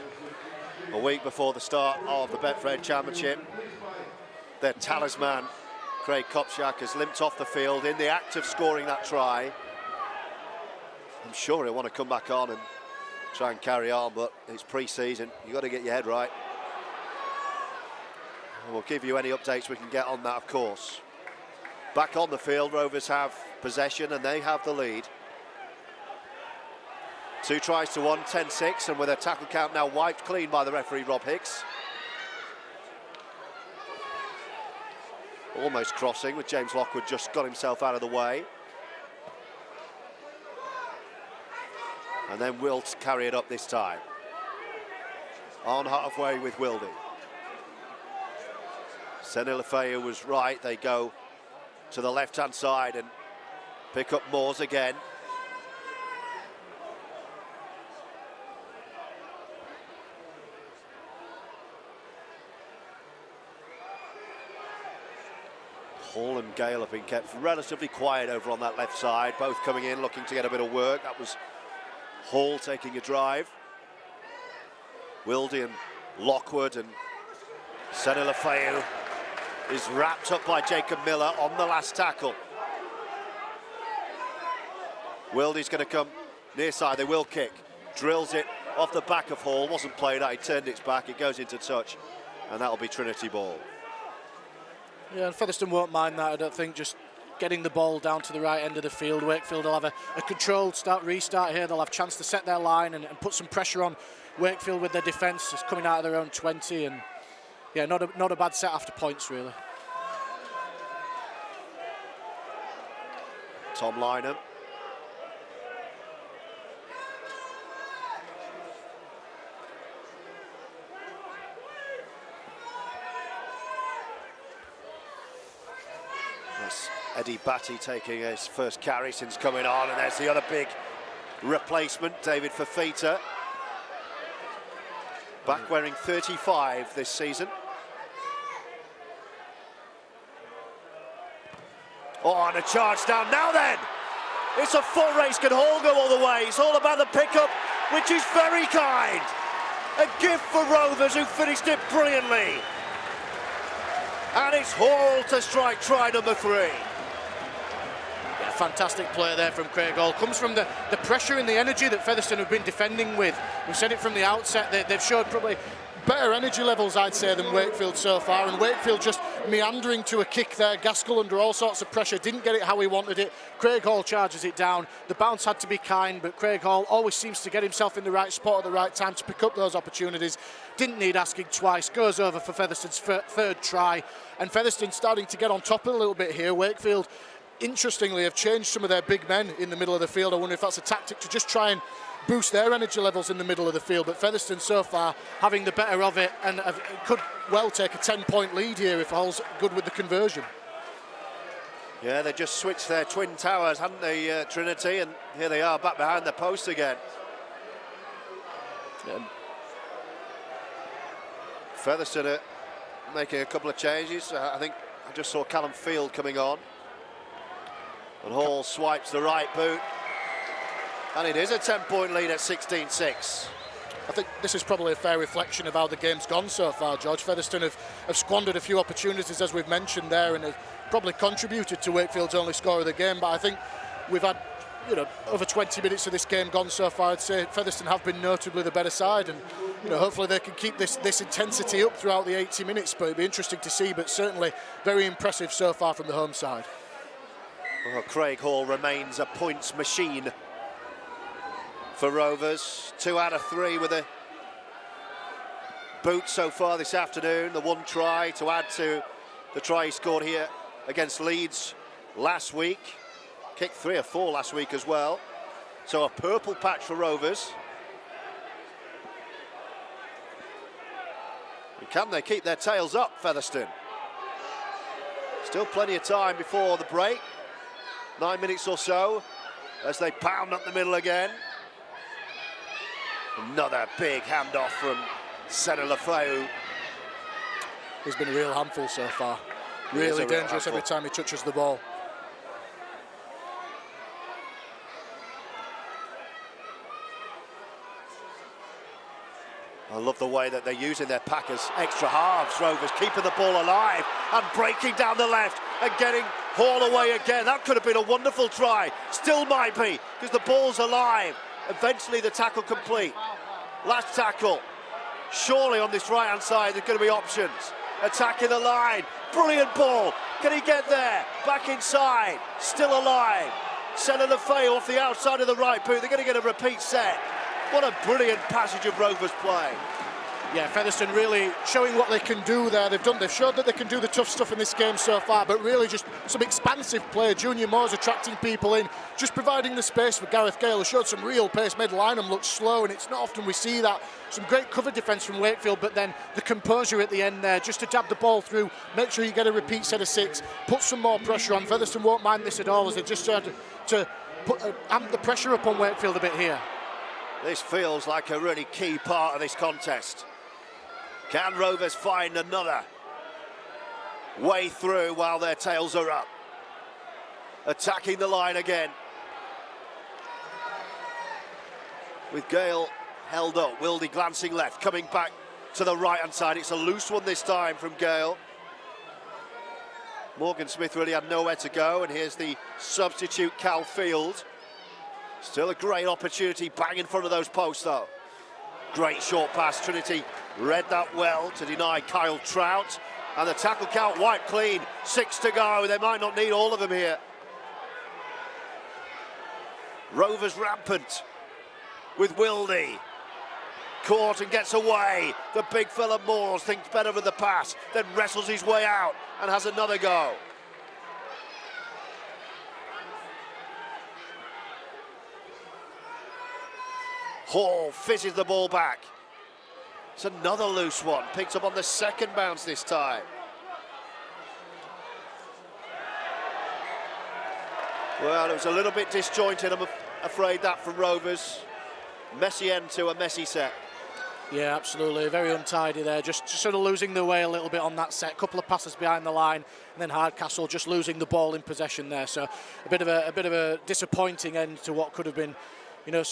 A week before the start of the Betfred Championship, their talisman, Craig Kopczak, has limped off the field in the act of scoring that try. I'm sure he'll want to come back on and try and carry on, but it's pre-season. You've got to get your head right. And we'll give you any updates we can get on that, of course. Back on the field, Rovers have possession and they have the lead. 2 tries to 1, 10-6, and with a tackle count now wiped clean by the referee, Rob Hicks. Almost crossing, with James Lockwood just got himself out of the way. And then Wilt carry it up this time. On halfway with Wilde. Senilafeu was right. They go to the left-hand side and pick up Moores again. Hall and Gale have been kept relatively quiet over on that left side, both coming in looking to get a bit of work. That was Hall taking a drive. Wilde and Lockwood and Senna Lefeu is wrapped up by Jacob Miller on the last tackle. Wildy's going to come near side, they will kick. Drills it off the back of Hall, wasn't played out, he turned its back, it goes into touch, and that'll be Trinity ball. Yeah, and Featherstone won't mind that, I don't think, just getting the ball down to the right end of the field. Wakefield will have a controlled restart here. They'll have a chance to set their line and put some pressure on Wakefield with their defence. It's coming out of their own 20, and yeah, not a bad set after points, really. Tom Lynham. That's Eddie Batty taking his first carry since coming on, and there's the other big replacement, David Fafita. Back wearing 35 this season. Oh, and a charge down. Now then, it's a foot race. Can Hall go all the way? It's all about the pickup, which is very kind. A gift for Rovers, who finished it brilliantly. And it's Hall to strike try number 3. Yeah, fantastic play there from Craig Hall. Comes from the pressure and the energy that Featherstone have been defending with. We've said it from the outset, they've showed probably better energy levels, I'd say, than Wakefield so far, and Wakefield just meandering to a kick there. Gaskell under all sorts of pressure, didn't get it how he wanted it. Craig Hall charges it down. The bounce had to be kind, but Craig Hall always seems to get himself in the right spot at the right time to pick up those opportunities. Didn't need asking twice, goes over for Featherstone's third try, and Featherstone starting to get on top a little bit here. Wakefield, interestingly, have changed some of their big men in the middle of the field. I wonder if that's a tactic to just try and boost their energy levels in the middle of the field, but Featherstone so far having the better of it, and could well take a 10-point lead here if Hull's good with the conversion. Yeah, they just switched their twin towers, hadn't they, Trinity, and here they are back behind the post again. Featherstone are making a couple of changes. I think I just saw Callum Field coming on, and Hall swipes the right boot. And it is a 10-point lead at 16-6. I think this is probably a fair reflection of how the game's gone so far, George. Featherstone have squandered a few opportunities, as we've mentioned there, and have probably contributed to Wakefield's only score of the game. But I think we've had, over 20 minutes of this game gone so far. I'd say Featherstone have been notably the better side, and hopefully they can keep this intensity up throughout the 80 minutes. But it'll be interesting to see. But certainly very impressive so far from the home side. Well, Craig Hall remains a points machine for Rovers. 2 out of 3 with a boot so far this afternoon. The 1 try to add to the try he scored here against Leeds last week. Kicked 3 or 4 last week as well. So a purple patch for Rovers. And can they keep their tails up, Featherstone? Still plenty of time before the break. 9 minutes or so as they pound up the middle again. Another big handoff from Senna Lefeu. He's been a real handful so far. Really dangerous every time he touches the ball. I love the way that they're using their pack as extra halves. Rovers keeping the ball alive and breaking down the left and getting Hall away again. That could have been a wonderful try. Still might be, because the ball's alive. Eventually the tackle complete. Last tackle. Surely on this right-hand side there's going to be options. Attacking the line. Brilliant ball. Can he get there? Back inside. Still alive. Senna Lefeu off the outside of the right boot. They're going to get a repeat set. What a brilliant passage of Rovers play. Yeah, Featherstone really showing what they can do there. They've showed that they can do the tough stuff in this game so far, but really just some expansive play. Junior Moore's attracting people in, just providing the space for Gareth Gale, who showed some real pace, made Lynham look slow, and it's not often we see that. Some great cover defence from Wakefield, but then the composure at the end there, just to dab the ball through, make sure you get a repeat set of 6, put some more pressure on. Featherstone won't mind this at all, as they just started to amp the pressure up on Wakefield a bit here. This feels like a really key part of this contest. Can Rovers find another way through while their tails are up? Attacking the line again. With Gale held up, Wildy glancing left, coming back to the right-hand side. It's a loose one this time from Gale. Morgan Smith really had nowhere to go, and here's the substitute Cal Field. Still a great opportunity, bang in front of those posts though. Great short pass, Trinity read that well to deny Kyle Trout, and the tackle count wiped clean, 6 to go. They might not need all of them here. Rovers rampant with Wildy. Caught and gets away. The big fella Moores thinks better of the pass, then wrestles his way out and has another go. Hall fizzes the ball back. It's another loose one, picked up on the second bounce this time. Well, it was a little bit disjointed, I'm afraid, that from Rovers. Messy end to a messy set. Yeah, absolutely. Very untidy there. Just sort of losing the way a little bit on that set. Couple of passes behind the line, and then Hardcastle just losing the ball in possession there. So a bit of a disappointing end to what could have been, you know,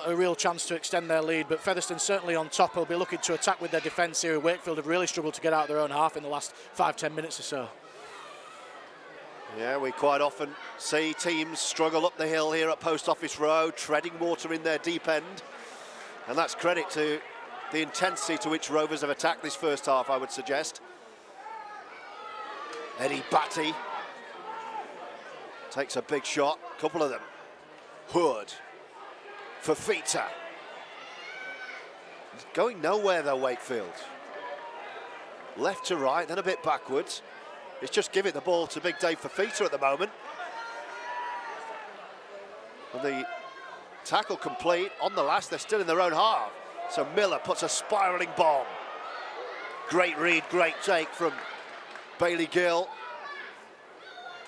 a real chance to extend their lead. But Featherstone certainly on top. Will be looking to attack with their defence here. Wakefield have really struggled to get out of their own half in the last 5-10 minutes or so. Yeah, we quite often see teams struggle up the hill here at Post Office Road, treading water in their deep end. And that's credit to the intensity to which Rovers have attacked this first half, I would suggest. Eddie Batty takes a big shot, a couple of them. Hood, Fafita. Going nowhere though, Wakefield. Left to right, then a bit backwards. It's just giving the ball to big Dave Fafita at the moment. And the tackle complete on the last, they're still in their own half. So Miller puts a spiralling bomb. Great read, great take from Bailey Gill.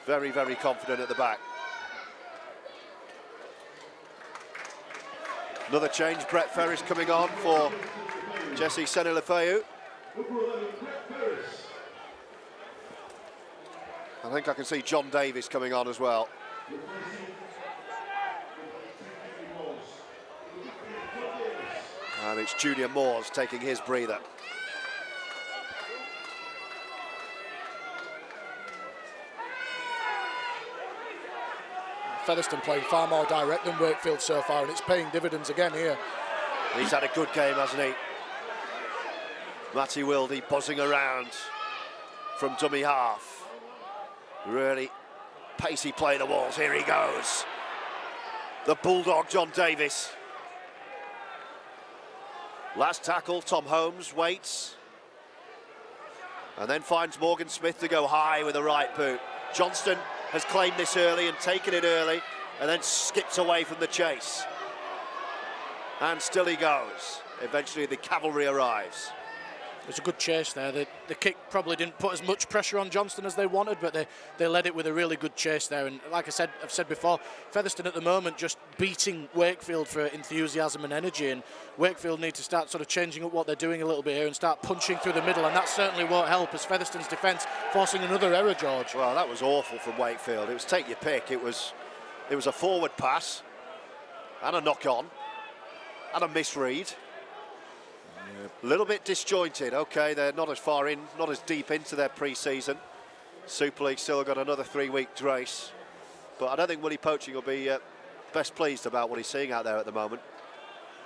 Very, very confident at the back. Another change, Brett Ferris coming on for Jesse Senilefeu. I think I can see John Davis coming on as well. And it's Junior Moores taking his breather. Featherstone playing far more direct than Wakefield so far, and it's paying dividends again here. He's had a good game, hasn't he? Matty Wildy buzzing around from dummy half. Really pacey play the walls. Here he goes. The Bulldog, John Davis. Last tackle, Tom Holmes waits. And then finds Morgan Smith to go high with the right boot. Johnston has claimed this early and taken it early, and then skips away from the chase. And still he goes. Eventually the cavalry arrives. It was a good chase there. The kick probably didn't put as much pressure on Johnston as they wanted, but they led it with a really good chase there. And like I've said before, Featherstone at the moment just beating Wakefield for enthusiasm and energy, and Wakefield need to start sort of changing up what they're doing a little bit here and start punching through the middle, and that certainly won't help as Featherstone's defence forcing another error, George. Well, that was awful from Wakefield. It was take your pick. It was a forward pass and a knock on and a misread. A little bit disjointed. Okay, they're not as far in, not as deep into their pre-season. Super League still got another 3-week race, but I don't think Willie Poaching will be best pleased about what he's seeing out there at the moment.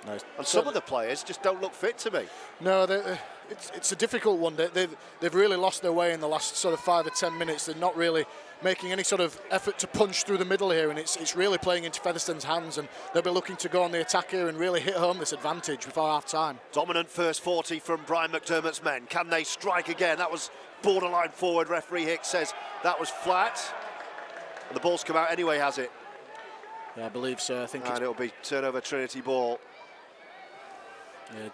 No, and some of the players just don't look fit to me. No, it's a difficult one. They've really lost their way in the last sort of 5 or 10 minutes. They're not really making any sort of effort to punch through the middle here, and it's really playing into Featherstone's hands, and they'll be looking to go on the attack here and really hit home this advantage before half-time. Dominant first 40 from Brian McDermott's men. Can they strike again? That was borderline forward. Referee Hicks says that was flat. And the ball's come out anyway, has it? Yeah, I believe so. I think it'll be turnover Trinity ball. Yeah,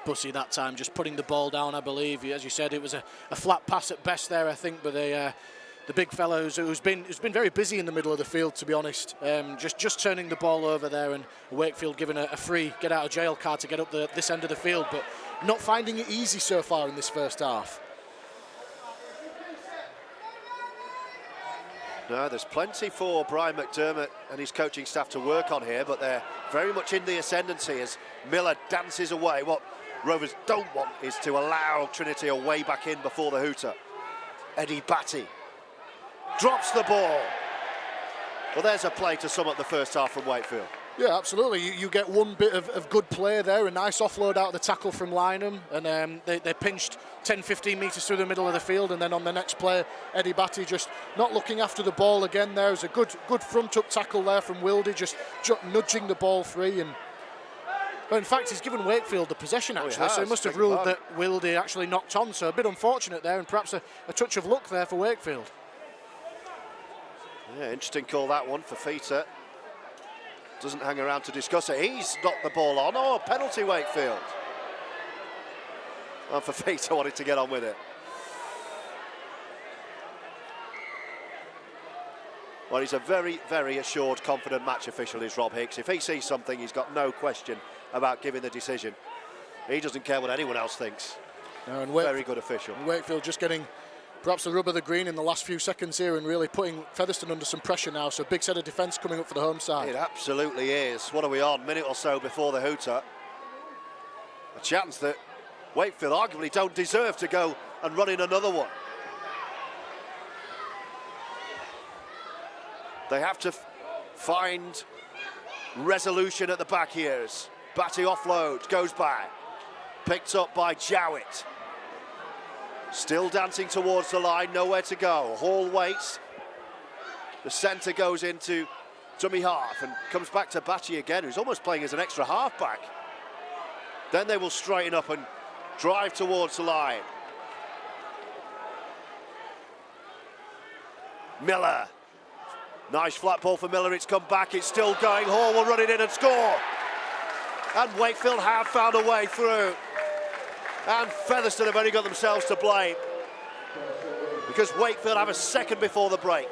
Bussy that time just putting the ball down, I believe. As you said, it was a flat pass at best there, I think, but the big fellow who's been very busy in the middle of the field, to be honest, just turning the ball over there, and Wakefield given a free get out of jail card to get up this end of the field, but not finding it easy so far in this first half. No, there's plenty for Brian McDermott and his coaching staff to work on here, but they're very much in the ascendancy as Miller dances away. What Rovers don't want is to allow Trinity a way back in before the hooter. Eddie Batty drops the ball. Well, there's a play to sum up the first half from Wakefield. Yeah, absolutely. You get one bit of good play there, a nice offload out of the tackle from Lynham, and they pinched 10-15 metres through the middle of the field, and then on the next play, Eddie Batty just not looking after the ball again. There's a good front-up tackle there from Wildy, just nudging the ball free. And well, in fact, he's given Wakefield the possession, actually, so he must have ruled that Wildy actually knocked on, so a bit unfortunate there, and perhaps a touch of luck there for Wakefield. Yeah, interesting call that one for Feater. Doesn't hang around to discuss it. He's knocked the ball on. Oh, penalty Wakefield. Well, for Feater wanted to get on with it. Well, he's a very, very assured, confident match official, is Rob Hicks. If he sees something, he's got no question about giving the decision. He doesn't care what anyone else thinks. No, and very good official. Wakefield just getting perhaps the rub of the green in the last few seconds here and really putting Featherstone under some pressure now. So a big set of defence coming up for the home side. It absolutely is. What are we on? Minute or so before the hooter. A chance that Wakefield arguably don't deserve to go and run in another one. They have to find resolution at the back here as Batty offload goes by. Picked up by Jowett. Still dancing towards the line, nowhere to go. Hall waits. The centre goes into dummy half and comes back to Batty again, who's almost playing as an extra half-back. Then they will straighten up and drive towards the line. Miller. Nice flat ball for Miller, it's come back, it's still going. Hall will run it in and score. And Wakefield have found a way through. And Featherstone have only got themselves to blame, because Wakefield have a second before the break.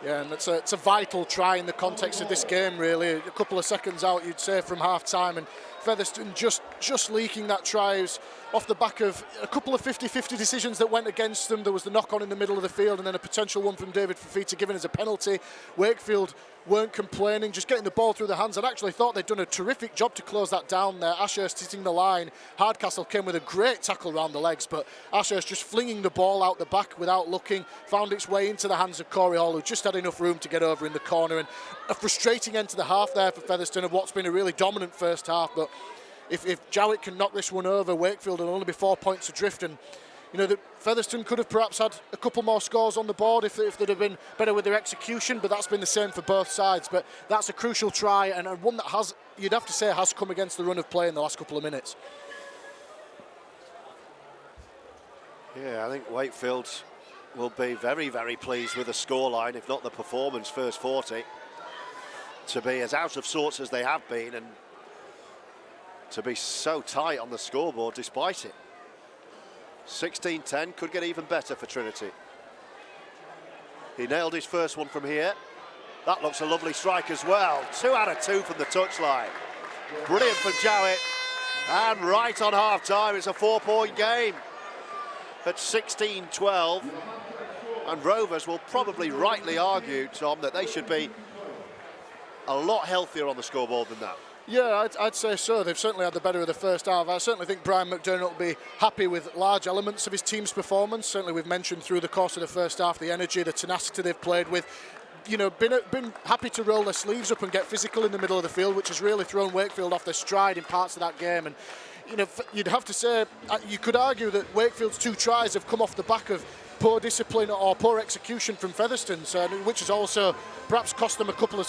Yeah, and it's a vital try in the context of this game, really. A couple of seconds out, you'd say, from half-time, and Featherstone just leaking that try off the back of a couple of 50-50 decisions that went against them. There was the knock-on in the middle of the field and then a potential one from David Fafita given as a penalty. Wakefield weren't complaining, just getting the ball through the hands. I'd actually thought they'd done a terrific job to close that down there. Ashurst hitting the line. Hardcastle came with a great tackle around the legs, but Ashurst just flinging the ball out the back without looking, found its way into the hands of Corey Hall, who just had enough room to get over in the corner. And a frustrating end to the half there for Featherstone of what's been a really dominant first half. But if Jowett can knock this one over, Wakefield will only be 4 points adrift. And you know, that Featherstone could have perhaps had a couple more scores on the board if they'd have been better with their execution, but that's been the same for both sides. But that's a crucial try, and one that has, you'd have to say, has come against the run of play in the last couple of minutes. Yeah, I think Wakefield will be very, very pleased with the scoreline, if not the performance, first 40. To be as out of sorts as they have been, and to be so tight on the scoreboard despite it. 16-10 could get even better for Trinity. He nailed his first one from here. That looks a lovely strike as well. 2 out of 2 from the touchline. Brilliant from Jowett. And right on half-time, it's a 4-point game at 16-12. And Rovers will probably rightly argue, Tom, that they should be a lot healthier on the scoreboard than that. Yeah, I'd say so. They've certainly had the better of the first half. I certainly think Brian McDermott will be happy with large elements of his team's performance. Certainly we've mentioned through the course of the first half the energy, the tenacity they've played with. You know, been happy to roll their sleeves up and get physical in the middle of the field, which has really thrown Wakefield off their stride in parts of that game. And you know, you'd have to say, you could argue that Wakefield's 2 tries have come off the back of poor discipline or poor execution from Featherstone, so, which has also perhaps cost them a couple of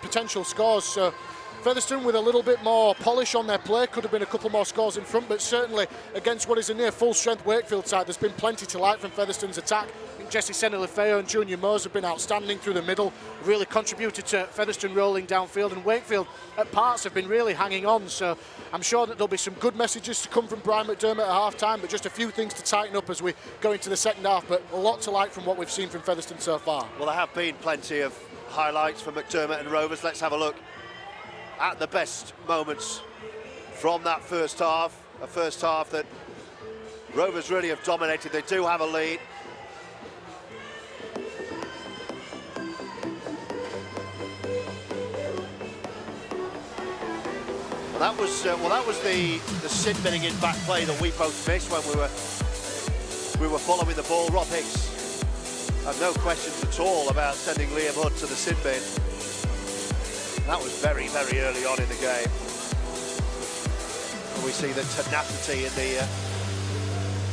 potential scores. So Featherstone with a little bit more polish on their play could have been a couple more scores in front, but certainly against what is a near full strength Wakefield side, there's been plenty to like from Featherstone's attack. I think Jesse Senelifeo and Junior Mose have been outstanding through the middle, really contributed to Featherstone rolling downfield, and Wakefield at parts have been really hanging on. So I'm sure that there'll be some good messages to come from Brian McDermott at half time, but just a few things to tighten up as we go into the second half, but a lot to like from what we've seen from Featherstone so far. Well, there have been plenty of highlights for McDermott and Rovers. Let's have a look at the best moments from that first half. A first half that Rovers really have dominated. They do have a lead. That was the sin binning in back play that we both missed when we were following the ball. Rob Hicks had no questions at all about sending Liam Hood to the sin bin. That was very, very early on in the game. And we see the tenacity in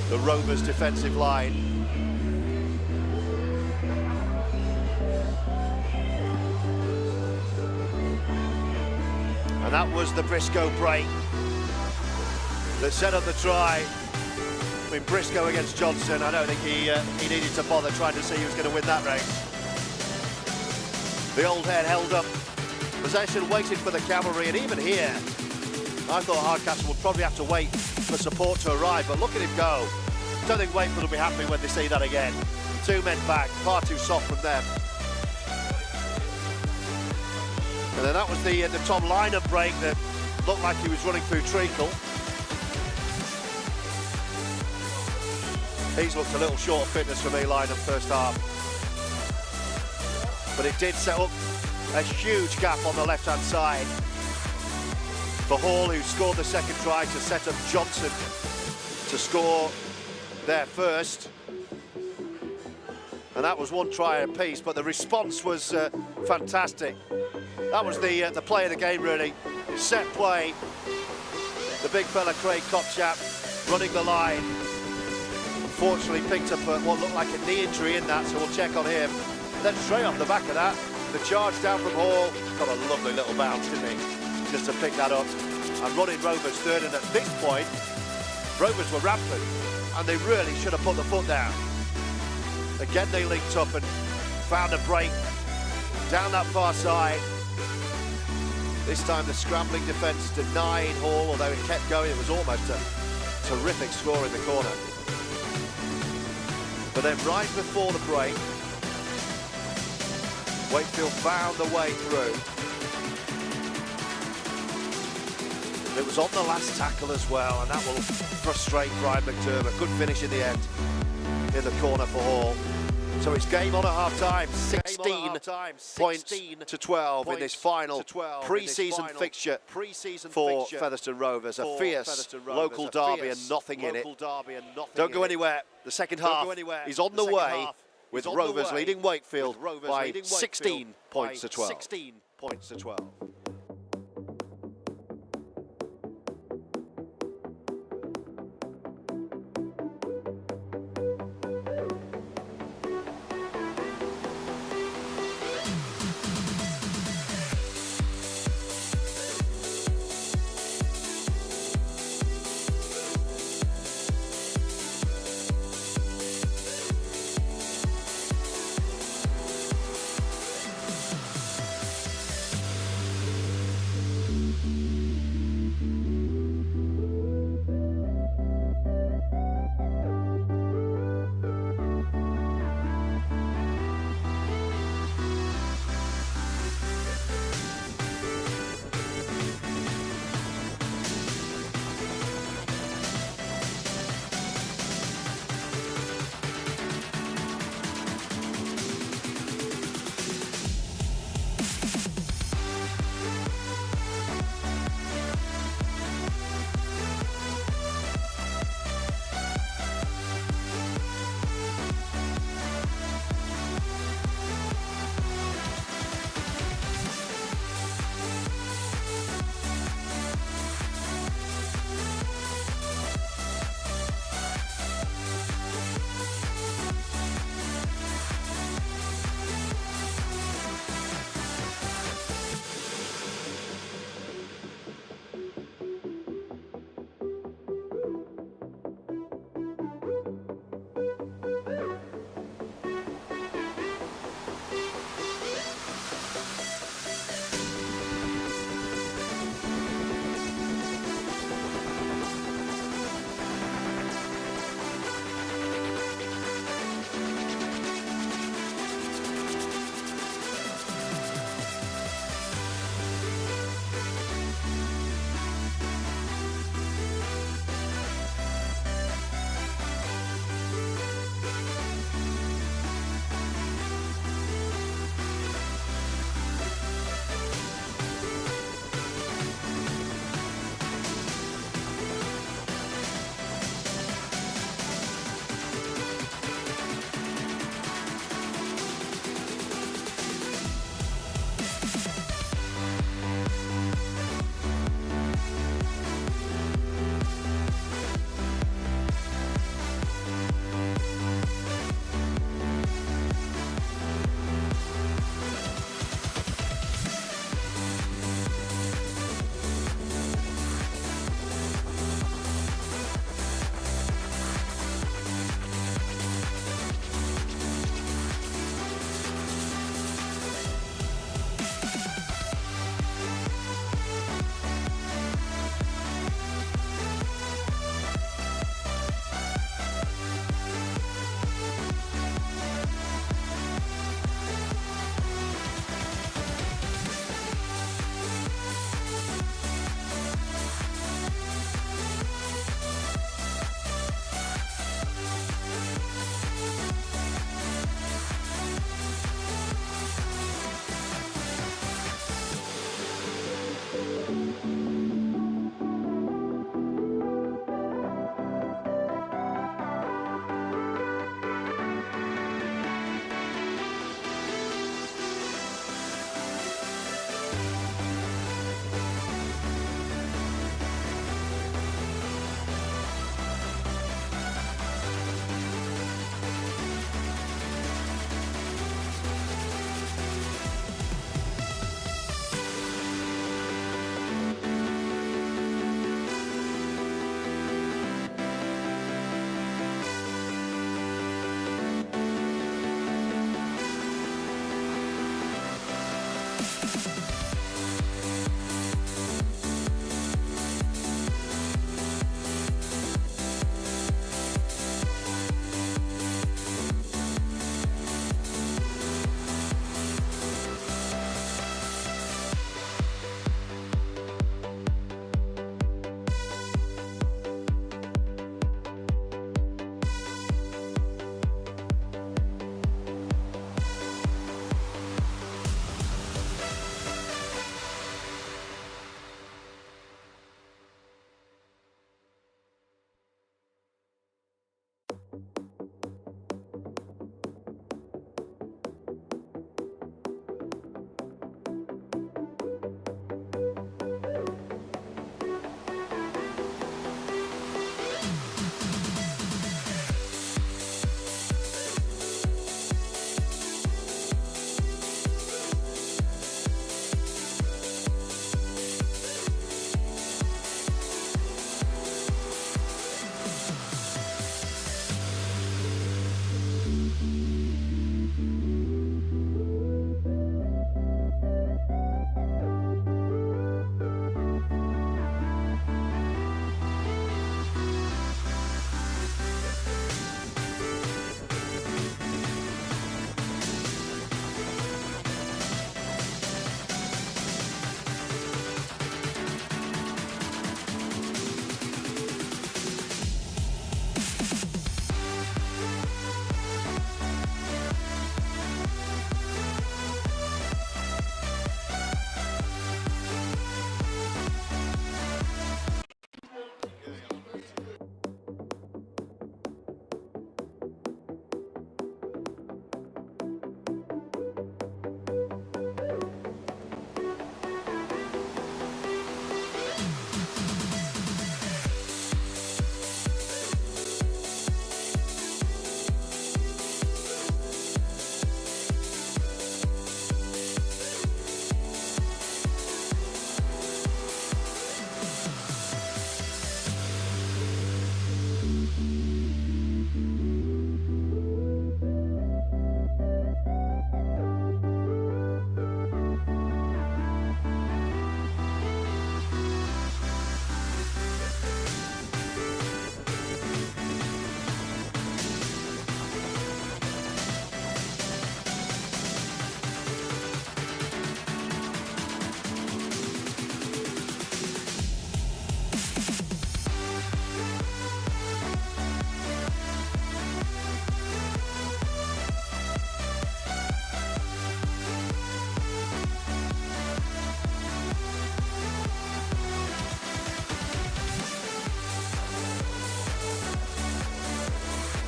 the Rovers defensive line. And that was the Briscoe break that set up the try. I mean, Briscoe against Johnson, I don't think he needed to bother trying to see who was going to win that race. The old head held up possession, waited for the cavalry, and even here, I thought Hardcastle would probably have to wait for support to arrive, but look at him go. Don't think Wakefield will be happy when they see that again. 2 men back, far too soft from them. And then that was the Tom lineup break that looked like he was running through treacle. He's looked a little short of fitness for me, lineup first half. But it did set up a huge gap on the left-hand side for Hall, who scored the second try to set up Johnson to score there first. And that was 1 try apiece, but the response was fantastic. That was the play of the game, really. Set play. The big fella, Craig Kopchap, running the line. Unfortunately picked up what looked like a knee injury in that, so we'll check on him. And then straight off the back of that, the charge down from Hall. Got a lovely little bounce, didn't he? Just to pick that up. And running Rovers third, and at this point, Rovers were rampant, and they really should have put the foot down. Again, they linked up and found a break down that far side. This time the scrambling defence denied Hall, although it kept going. It was almost a terrific score in the corner. But then right before the break, Wakefield found the way through. It was on the last tackle as well, and that will frustrate Brian McDermott. Good finish in the end, in the corner for Hall. So it's game on at half-time, 16 points to 12 in this final pre-season fixture for Featherstone Rovers. A fierce local derby and nothing in it. Don't go anywhere. The second half is on the way, with Rovers leading Wakefield by 16 points to 12.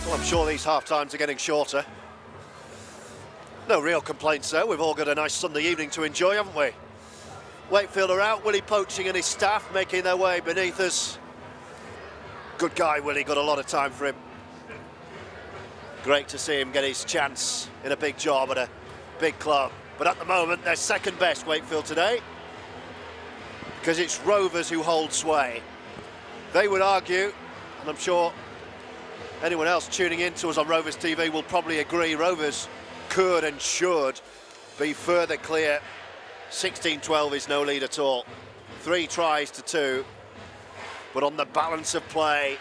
Well, I'm sure these half-times are getting shorter. No real complaints though. We've all got a nice Sunday evening to enjoy, haven't we? Wakefield are out. Willie Poaching and his staff making their way beneath us. Good guy, Willie. Got a lot of time for him. Great to see him get his chance in a big job at a big club. But at the moment, they're second best, Wakefield, today, because it's Rovers who hold sway. They would argue, and I'm sure anyone else tuning in to us on Rovers TV will probably agree, Rovers could and should be further clear. 16-12 is no lead at all. 3 tries to 2. But on the balance of play,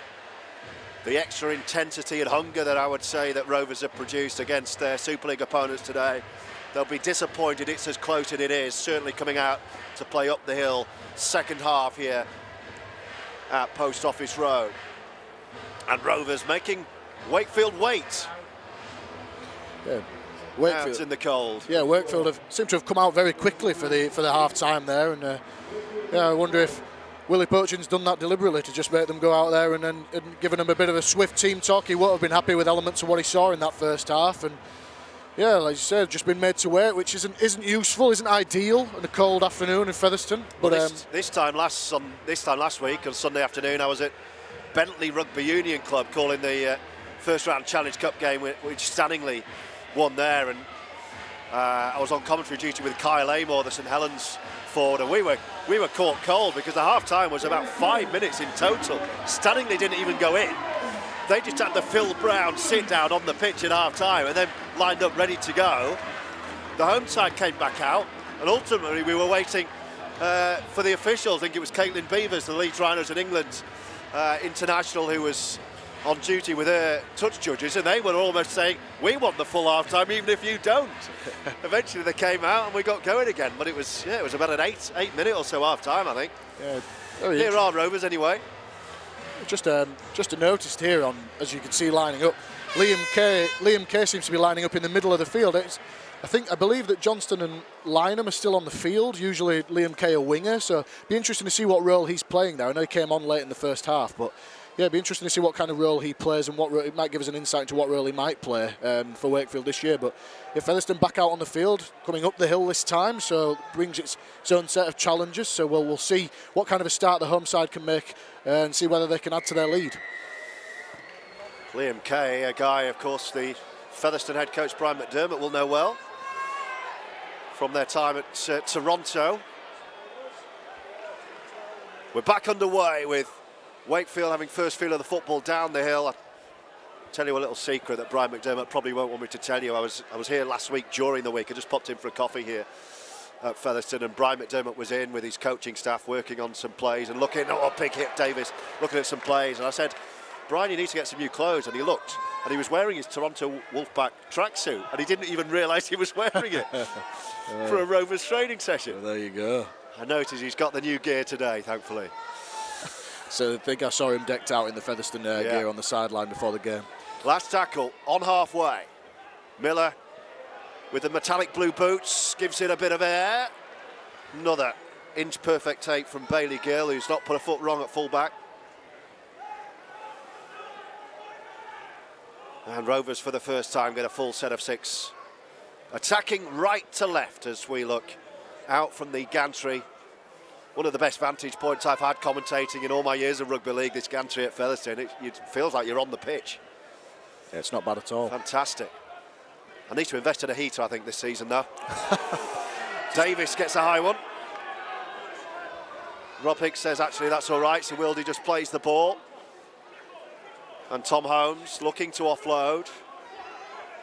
the extra intensity and hunger that I would say that Rovers have produced against their Super League opponents today, they'll be disappointed it's as close as it is, certainly coming out to play up the hill second half here at Post Office Road. And Rovers making Wakefield wait. Yeah, Wakefield out in the cold. Yeah, Wakefield seem to have come out very quickly for the half time there, and yeah, I wonder if Willie Poaching's done that deliberately to just make them go out there and given them a bit of a swift team talk. He won't have been happy with elements of what he saw in that first half, and yeah, like you said, just been made to wait, which isn't useful, isn't ideal on a cold afternoon in Featherstone. But this time last week on Sunday afternoon, I was at Bentley Rugby Union Club calling the first round Challenge Cup game, which Stanningley won there, and I was on commentary duty with Kyle Amor, the St Helens forward, and we were caught cold because the half time was about 5 minutes in total. Stanningley didn't even go in. They just had the Phil Brown sit down on the pitch at half time and then lined up ready to go. The home side came back out, and ultimately we were waiting for the official. I think it was Caitlin Beavers, the Leeds Rhinos in England international, who was on duty with her touch judges, and they were almost saying, we want the full half time even if you don't. Eventually they came out and we got going again, but it was about an 8 minute or so half time, I think. Yeah, here are Rovers anyway. Just a noticed here on, as you can see lining up, Liam Kay seems to be lining up in the middle of the field. I believe that Johnston and Lynham are still on the field. Usually Liam Kay a winger, so be interesting to see what role he's playing now. I know he came on late in the first half, but yeah, it'd be interesting to see what kind of role he plays and it might give us an insight into what role he might play for Wakefield this year. But if Featherstone back out on the field, coming up the hill this time, so brings its own set of challenges. So we'll see what kind of a start the home side can make and see whether they can add to their lead. Liam Kay, a guy, of course, the Featherstone head coach Brian McDermott will know well from their time at Toronto. We're back underway with Wakefield having first feel of the football down the hill. I'll tell you a little secret that Brian McDermott probably won't want me to tell you. I was here last week during the week. I just popped in for a coffee here at Featherstone, and Brian McDermott was in with his coaching staff working on some plays and looking big hit Davis, looking at some plays, and I said, Brian, you need to get some new clothes. And he looked, and he was wearing his Toronto Wolfpack tracksuit, and he didn't even realise he was wearing it for a Rovers training session. Well, there you go. I noticed he's got the new gear today, thankfully. So I think I saw him decked out in the Featherstone gear on the sideline before the game. Last tackle on halfway. Miller with the metallic blue boots gives it a bit of air. Another inch perfect take from Bailey Gill, who's not put a foot wrong at fullback. And Rovers for the first time get a full set of 6. Attacking right to left as we look out from the gantry. One of the best vantage points I've had commentating in all my years of rugby league, this gantry at Featherstone. It feels like you're on the pitch. Yeah, it's not bad at all. Fantastic. I need to invest in a heater, I think, this season, though. Davis gets a high one. Rob Hicks says, actually, that's all right, so Wildy just plays the ball. And Tom Holmes looking to offload.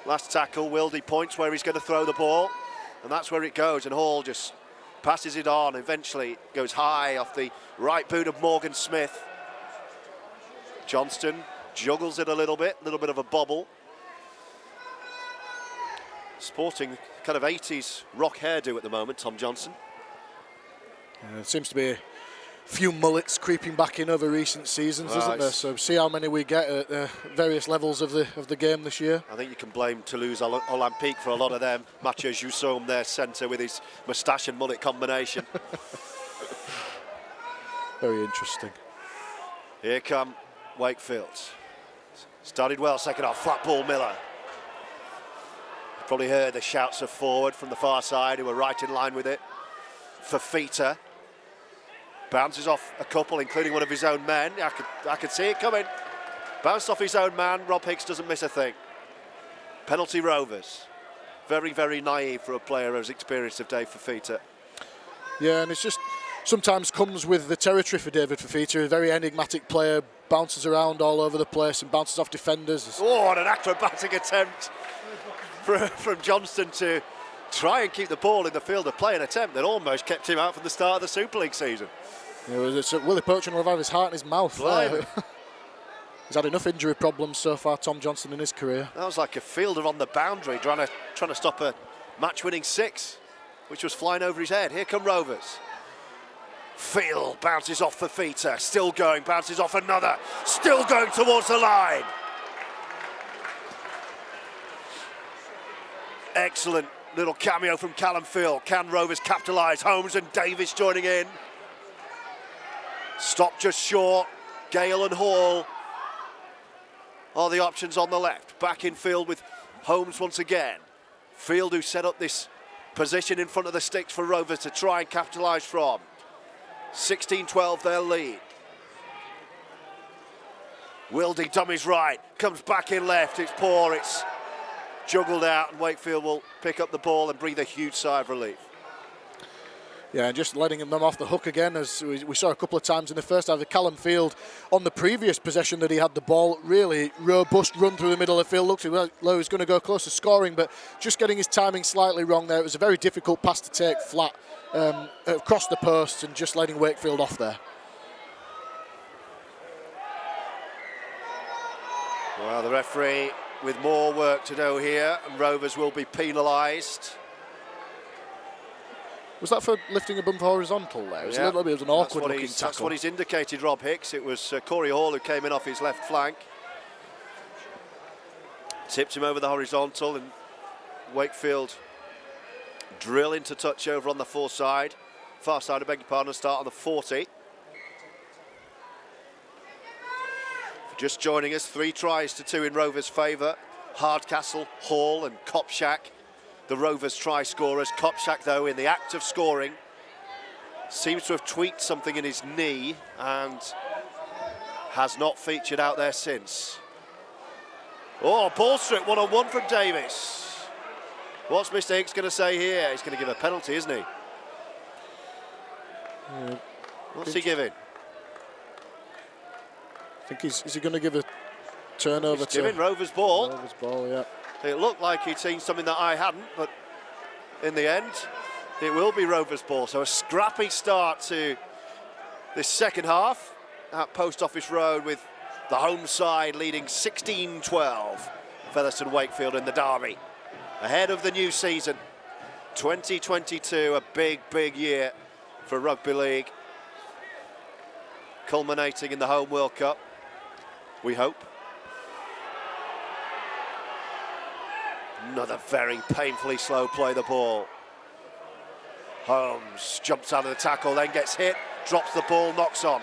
Last tackle, Wildy points where he's going to throw the ball, and that's where it goes, and Hall just passes it on, eventually goes high off the right boot of Morgan Smith. Johnston juggles it a little bit of a bobble. Sporting kind of 80s rock hairdo at the moment, Tom Johnson. It seems to be a few mullets creeping back in over recent seasons, isn't there? So see how many we get at various levels of the game this year. I think you can blame Toulouse Olympique for a lot of them. Mathieu Joussoum, their centre, with his moustache and mullet combination. Very interesting. Here come Wakefield. Started well, second half, flat ball Miller. Probably heard the shouts of forward from the far side who were right in line with it. Fafita bounces off a couple, including one of his own men. I could see it coming. Bounced off his own man. Rob Hicks doesn't miss a thing. Penalty Rovers. Very, very naive for a player as experienced of Dave Fafita. Yeah, and it's just sometimes comes with the territory for David Fafita. A very enigmatic player, bounces around all over the place and bounces off defenders. Oh, and an acrobatic attempt from Johnston to try and keep the ball in the field of play, an attempt that almost kept him out from the start of the Super League season. Yeah, Willie Poaching will have his heart in his mouth. He's had enough injury problems so far, Tom Johnston, in his career. That was like a fielder on the boundary trying to stop a match-winning six, which was flying over his head. Here come Rovers. Field bounces off Fafita, still going, bounces off another, still going towards the line. Excellent little cameo from Callum Field. Can Rovers capitalise? Holmes and Davis joining in. Stop just short. Gale and Hall are the options on the left. Back in field with Holmes once again. Field who set up this position in front of the sticks for Rovers to try and capitalise from. 16-12 their lead. Wildy dummies right, comes back in left, it's poor, it's juggled out, and Wakefield will pick up the ball and breathe a huge sigh of relief. Yeah, and just letting them off the hook again, as we saw a couple of times in the first half. Callum Field, on the previous possession that he had the ball, really robust run through the middle of the field. Looked like he was going to go close to scoring, but just getting his timing slightly wrong there. It was a very difficult pass to take flat across the posts and just letting Wakefield off there. Well, the referee with more work to do here, and Rovers will be penalised. Was that for lifting a bumper horizontal there? It was a little bit, it was an awkward looking tackle. That's what he's indicated, Rob Hicks. It was Corey Hall who came in off his left flank. Tipped him over the horizontal, and Wakefield drill into touch over on the far side, I beg your pardon, start on the 40. Just joining us, 3 tries to 2 in Rovers' favour. Hardcastle, Hall and Kopczak, the Rovers try scorers. Kopczak, though, in the act of scoring, seems to have tweaked something in his knee and has not featured out there since. Oh, ball strip, one-on-one from Davis. What's Mr. Hicks going to say here? He's going to give a penalty, isn't he? Yeah. What's he giving? I think is he going to give a turnover to giving Rovers ball. Rovers ball, yeah. It looked like he'd seen something that I hadn't, but in the end, it will be Rovers ball. So a scrappy start to this second half at Post Office Road, with the home side leading 16-12. Featherstone Wakefield in the derby. Ahead of the new season, 2022, a big, big year for Rugby League. Culminating in the home World Cup, we hope. Another very painfully slow play the ball. Holmes jumps out of the tackle, then gets hit, drops the ball, knocks on.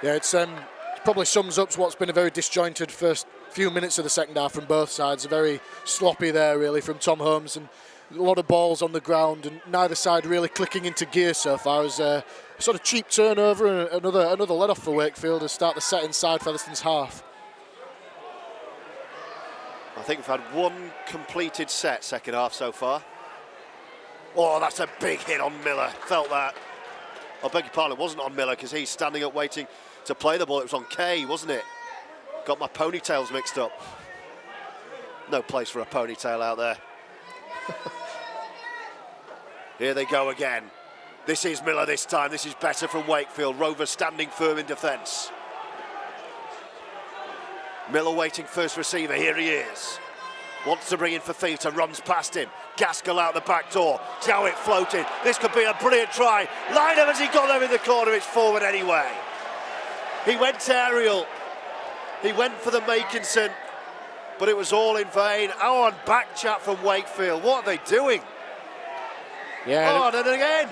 Yeah, it's probably sums up what's been a very disjointed first few minutes of the second half from both sides. Very sloppy there, really, from Tom Holmes, and a lot of balls on the ground, and neither side really clicking into gear so far. As a sort of cheap turnover and another let-off for Wakefield to start the set inside Featherstone's half. I think we've had one completed set second half so far. Oh, that's a big hit on Miller. Felt that. I beg your pardon, it wasn't on Miller because he's standing up waiting to play the ball. It was on Kay, wasn't it? Got my ponytails mixed up. No place for a ponytail out there. Here they go again. This is Miller this time. This is better from Wakefield. Rovers standing firm in defence. Miller waiting first receiver. Here he is. Wants to bring in Fafita, runs past him. Gaskell out the back door. Jowett floated. This could be a brilliant try. Line up as he got there in the corner. It's forward anyway. He went to aerial. He went for the Makinson, but it was all in vain. Oh, and back chat from Wakefield. What are they doing? Yeah. Oh, and then again.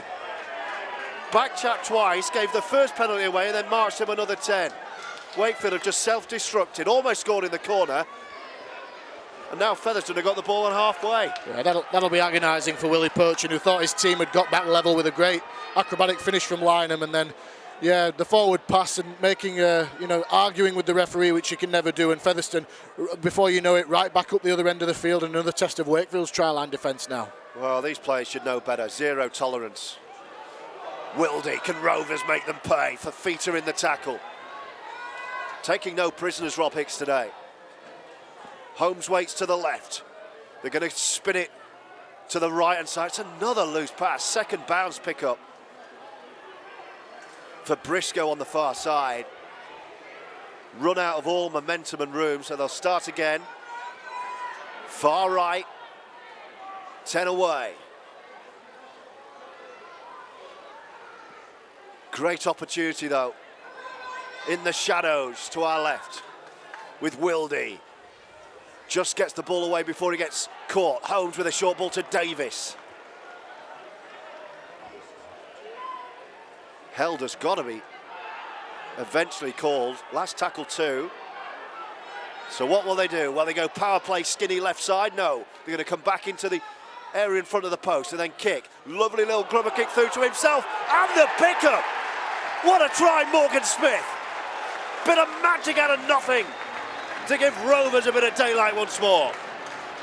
Back chat twice, gave the first penalty away and then marched him another 10. Wakefield have just self-destructed, almost scored in the corner. And now Featherstone have got the ball on halfway. Yeah, that'll be agonising for Willie Purchin, who thought his team had got back level with a great acrobatic finish from Lynham, and then, yeah, the forward pass and making, arguing with the referee, which you can never do. And Featherstone, before you know it, right back up the other end of the field, and another test of Wakefield's try line defence now. Well, these players should know better. Zero tolerance. Wildy, can Rovers make them pay for Feater in the tackle? Taking no prisoners, Rob Hicks, today. Holmes waits to the left. They're going to spin it to the right-hand side. It's another loose pass. Second bounce pickup for Briscoe on the far side. Run out of all momentum and room, so they'll start again. Far right. 10 away. Great opportunity, though, in the shadows to our left with Wildy. Just gets the ball away before he gets caught. Holmes with a short ball to Davis. Held has got to be eventually called. Last tackle 2. So what will they do? Well, they go power play, skinny left side. No, they're going to come back into the area in front of the post and then kick. Lovely little grubber kick through to himself. And the pickup. What a try, Morgan Smith. Bit of magic out of nothing to give Rovers a bit of daylight once more.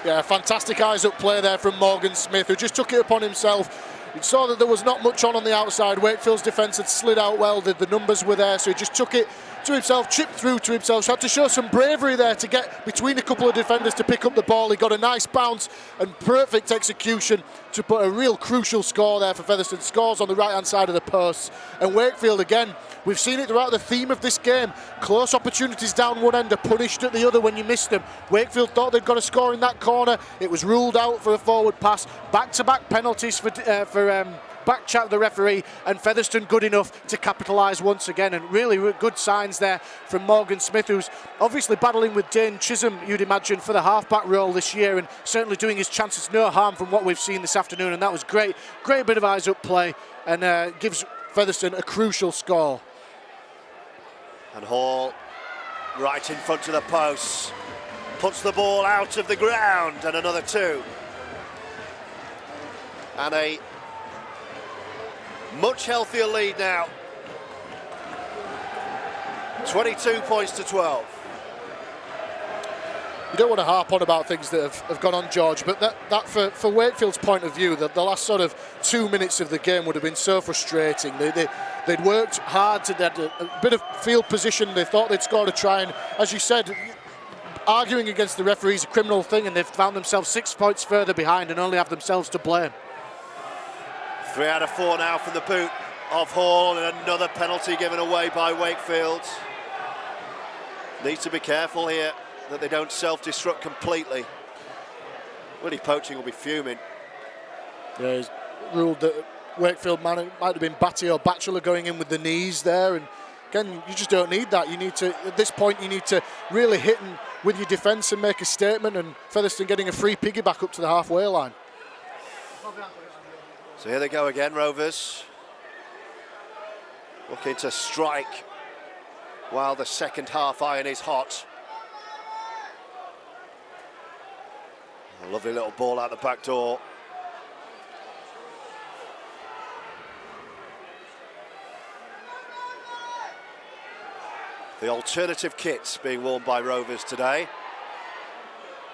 Yeah, fantastic eyes-up play there from Morgan Smith, who just took it upon himself. He saw that there was not much on the outside. Wakefield's defence had slid out well, the numbers were there, so he just took it to himself, chipped through to himself. So had to show some bravery there to get between a couple of defenders to pick up the ball. He got a nice bounce and perfect execution to put a real crucial score there for Featherstone. Scores on the right-hand side of the posts. And Wakefield, again, we've seen it throughout the theme of this game. Close opportunities down one end are punished at the other when you miss them. Wakefield thought they'd got a score in that corner. It was ruled out for a forward pass. Back-to-back penalties for back chat with the referee, and Featherstone good enough to capitalise once again. And really good signs there from Morgan Smith, who's obviously battling with Dane Chisholm, you'd imagine, for the half-back role this year, and certainly doing his chances no harm from what we've seen this afternoon. And that was great bit of eyes-up play, and gives Featherstone a crucial score. And Hall, right in front of the post, puts the ball out of the ground, and another 2. And a much healthier lead now. 22 points to 12. You don't want to harp on about things that have gone on, George, but that for Wakefield's point of view, the last sort of 2 minutes of the game would have been so frustrating. They'd worked hard, they had a bit of field position, they thought they'd scored a try, and as you said, arguing against the referee is a criminal thing, and they've found themselves 6 points further behind and only have themselves to blame. 3 out of 4 now from the boot of Hall, and another penalty given away by Wakefield. Needs to be careful here that they don't self-destruct completely. Willie Poaching will be fuming. Yeah, he's ruled that Wakefield might have been Batty or Batchelor going in with the knees there, and again, you just don't need that. You need to, at this point, you need to really hit with your defence and make a statement, and Featherstone getting a free piggyback up to the halfway line. So here they go again, Rovers. Looking to strike while the second half iron is hot. A lovely little ball out the back door. The alternative kits being worn by Rovers today.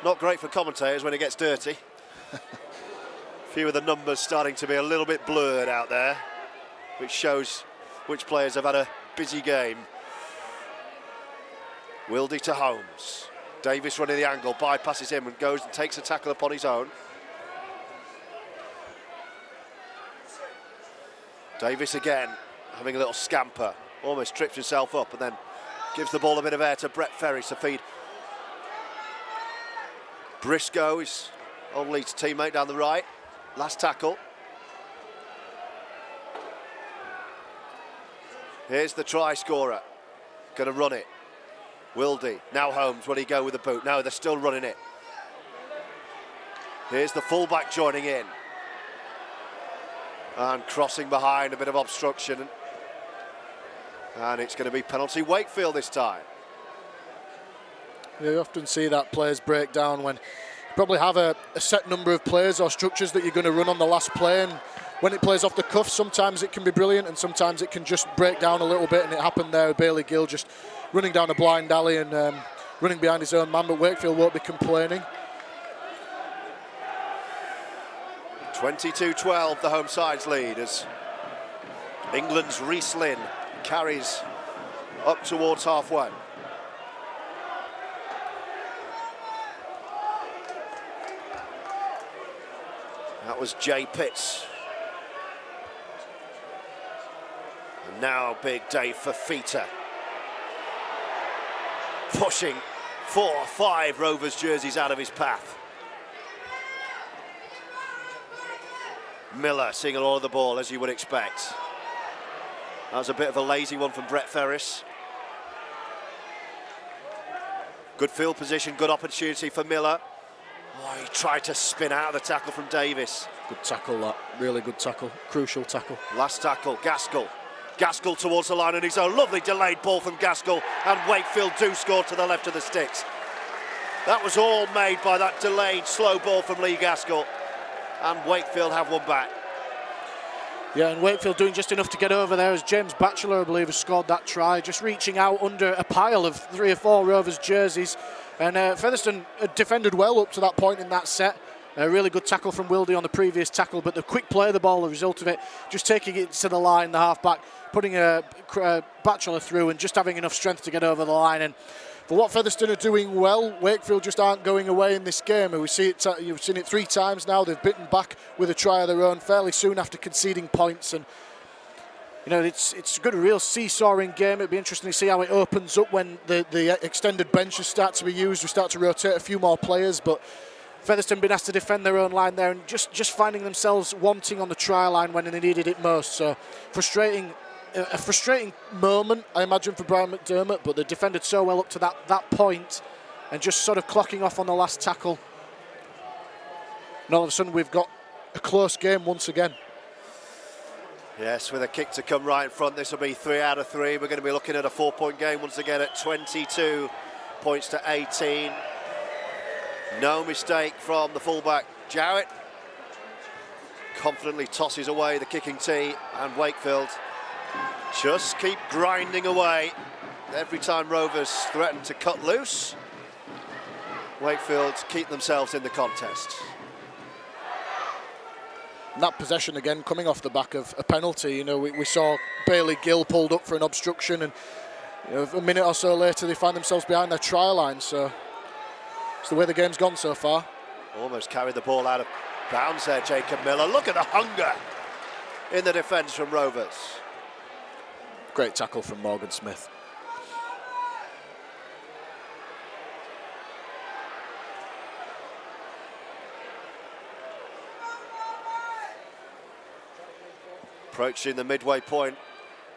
Not great for commentators when it gets dirty. Few of the numbers starting to be a little bit blurred out there, which shows which players have had a busy game. Wildy to Holmes. Davis running the angle, bypasses him and goes and takes a tackle upon his own. Davis again, having a little scamper, almost trips himself up and then gives the ball a bit of air to Brett Ferris to feed. Briscoe, his old Leeds teammate down the right. Last tackle. Here's the try scorer. Going to run it. Wildy. Now Holmes. Will he go with the boot? No, they're still running it. Here's the fullback joining in. And crossing behind, a bit of obstruction. And it's going to be penalty Wakefield this time. You often see that players break down when you probably have a set number of players or structures that you're going to run on the last play, and when it plays off the cuff, sometimes it can be brilliant and sometimes it can just break down a little bit, and it happened there with Bailey Gill just running down a blind alley and running behind his own man, but Wakefield won't be complaining. 22-12 the home side's lead as England's Reece Lynn carries up towards halfway. That was Jay Pitts. And now big day for Feita. Pushing 4 or 5 Rovers jerseys out of his path. Miller seeing a lot of the ball, as you would expect. That was a bit of a lazy one from Brett Ferris. Good field position, good opportunity for Miller. Oh, he tried to spin out of the tackle from Davis. Good tackle, that. Really good tackle. Crucial tackle. Last tackle, Gaskell. Gaskell towards the line, and it's a lovely delayed ball from Gaskell, and Wakefield do score to the left of the sticks. That was all made by that delayed slow ball from Lee Gaskell, and Wakefield have one back. Yeah, and Wakefield doing just enough to get over there as James Batchelor, I believe, has scored that try, just reaching out under a pile of 3 or 4 Rovers jerseys. And Featherstone defended well up to that point in that set. A really good tackle from Wildy on the previous tackle, but the quick play of the ball, the result of it, just taking it to the line, the half-back, putting a Batchelor through and just having enough strength to get over the line. And for what Featherstone are doing well, Wakefield just aren't going away in this game. And we see it. You've seen it 3 times now. They've bitten back with a try of their own fairly soon after conceding points. And you know, it's got a real seesawing game. It'll be interesting to see how it opens up when the extended benches start to be used. We start to rotate a few more players, but Featherstone been asked to defend their own line there and just finding themselves wanting on the try line when they needed it most. So a frustrating moment, I imagine, for Brian McDermott, but they defended so well up to that point and just sort of clocking off on the last tackle. And all of a sudden we've got a close game once again. Yes, with a kick to come right in front, this will be 3 out of 3. We're going to be looking at a 4-point game once again at 22 points to 18. No mistake from the fullback, Jarrett. Confidently tosses away the kicking tee, and Wakefield just keep grinding away. Every time Rovers threaten to cut loose, Wakefield keep themselves in the contest. And that possession again coming off the back of a penalty. You know, we saw Bailey Gill pulled up for an obstruction, and you know, a minute or so later they find themselves behind their try line. So it's the way the game's gone so far. Almost carried the ball out of bounds there, Jacob Miller. Look at the hunger in the defence from Rovers. Great tackle from Morgan Smith. Approaching the midway point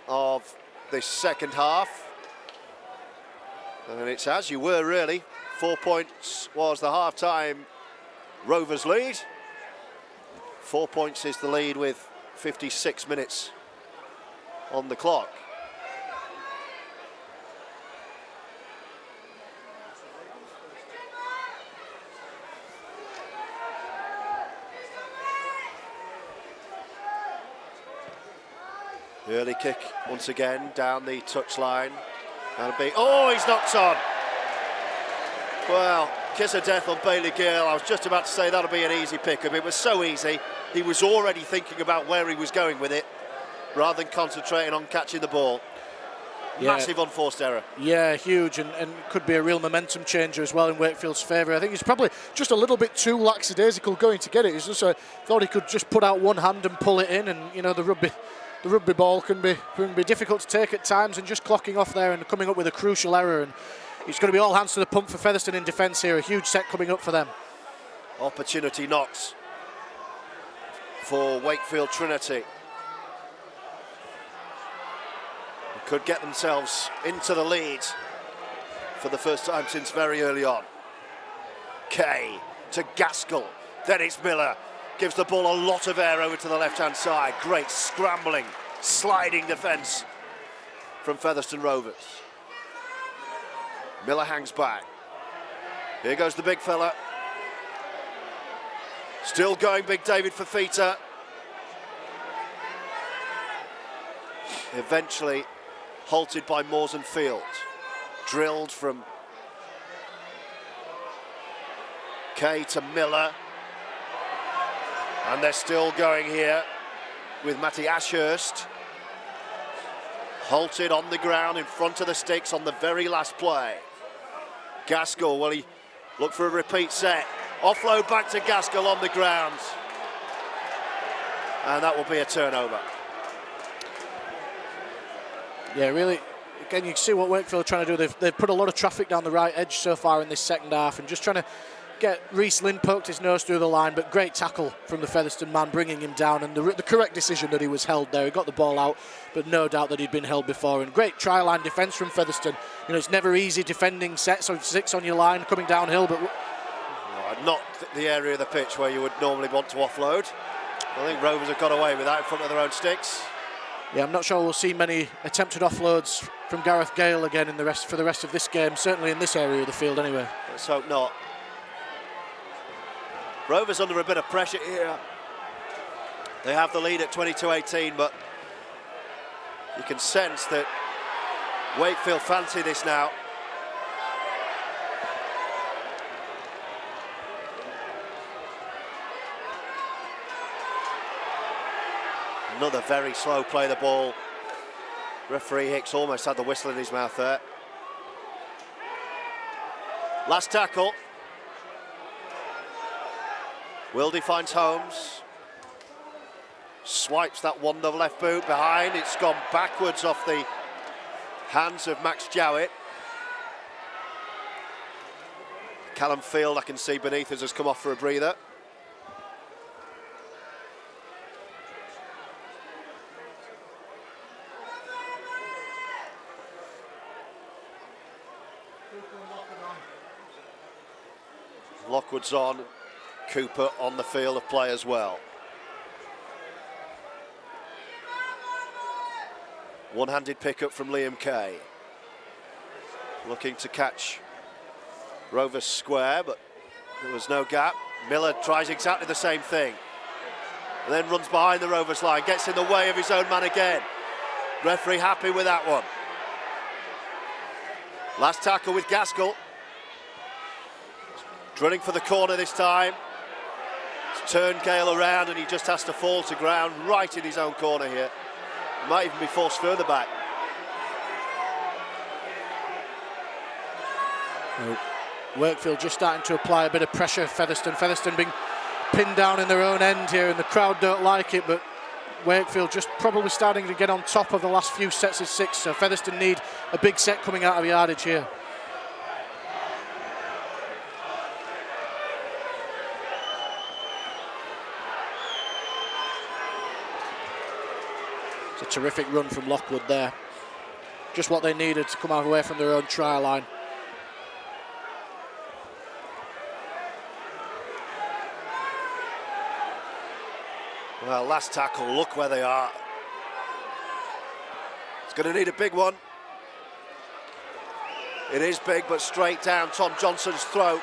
of this second half. And it's as you were, really. 4 points was the half-time Rovers lead. 4 points is the lead with 56 minutes on the clock. The early kick once again down the touchline. That'll be, oh, he's knocked on. Well, kiss of death on Bailey Gill. I was just about to say that'll be an easy pick-up. It was so easy. He was already thinking about where he was going with it, rather than concentrating on catching the ball. Yeah. Massive unforced error. Yeah, huge, and could be a real momentum changer as well in Wakefield's favour. I think he's probably just a little bit too lackadaisical going to get it. He's just thought he could just put out one hand and pull it in, and you know, the rugby ball can be difficult to take at times, and just clocking off there and coming up with a crucial error. And it's going to be all hands to the pump for Featherstone in defence here. A huge set coming up for them. Opportunity knocks for Wakefield Trinity. Could get themselves into the lead for the first time since very early on. Kay to Gaskell, then it's Miller. Gives the ball a lot of air over to the left-hand side. Great scrambling, sliding defence from Featherstone Rovers. Miller hangs back. Here goes the big fella. Still going, big David Fafita. Eventually halted by Moors and Field. Drilled from Kay to Miller. And they're still going here with Matty Ashurst. Halted on the ground in front of the sticks on the very last play. Gaskell, will he look for a repeat set? Offload back to Gaskell on the ground. And that will be a turnover. Yeah, really, again, you can see what Wakefield are trying to do. They've put a lot of traffic down the right edge so far in this second half and just trying to get Reece Lynn poked his nose through the line, but great tackle from the Featherstone man, bringing him down, and the correct decision that he was held there. He got the ball out, but no doubt that he'd been held before. And great try-line defence from Featherstone. You know, it's never easy defending sets of 6 on your line coming downhill, but... Not the area of the pitch where you would normally want to offload. I think Rovers have got away with that in front of their own sticks. Yeah, I'm not sure we'll see many attempted offloads from Gareth Gale again for the rest of this game, certainly in this area of the field anyway. Let's hope not. Rovers under a bit of pressure here. They have the lead at 22-18, but you can sense that Wakefield fancy this now. Another very slow play of the ball. Referee Hicks almost had the whistle in his mouth there. Last tackle. Wildy finds Holmes. Swipes that one of the left boot behind. It's gone backwards off the hands of Max Jowett. Callum Field, I can see beneath us, has come off for a breather. Lockwood's on, Cooper on the field of play as well. One-handed pickup from Liam Kay. Looking to catch Rovers square, but there was no gap. Miller tries exactly the same thing. And then runs behind the Rovers line, gets in the way of his own man again. Referee happy with that one. Last tackle with Gaskell. Drilling for the corner this time. It's turned Gale around and he just has to fall to ground right in his own corner here. Might even be forced further back. Wakefield just starting to apply a bit of pressure. Featherstone being pinned down in their own end here, and the crowd don't like it, but Wakefield just probably starting to get on top of the last few sets of 6, so Featherstone need a big set coming out of yardage here. It's a terrific run from Lockwood there. Just what they needed to come away from their own try line. Well, last tackle, look where they are. It's going to need a big one. It is big, but straight down Tom Johnson's throat.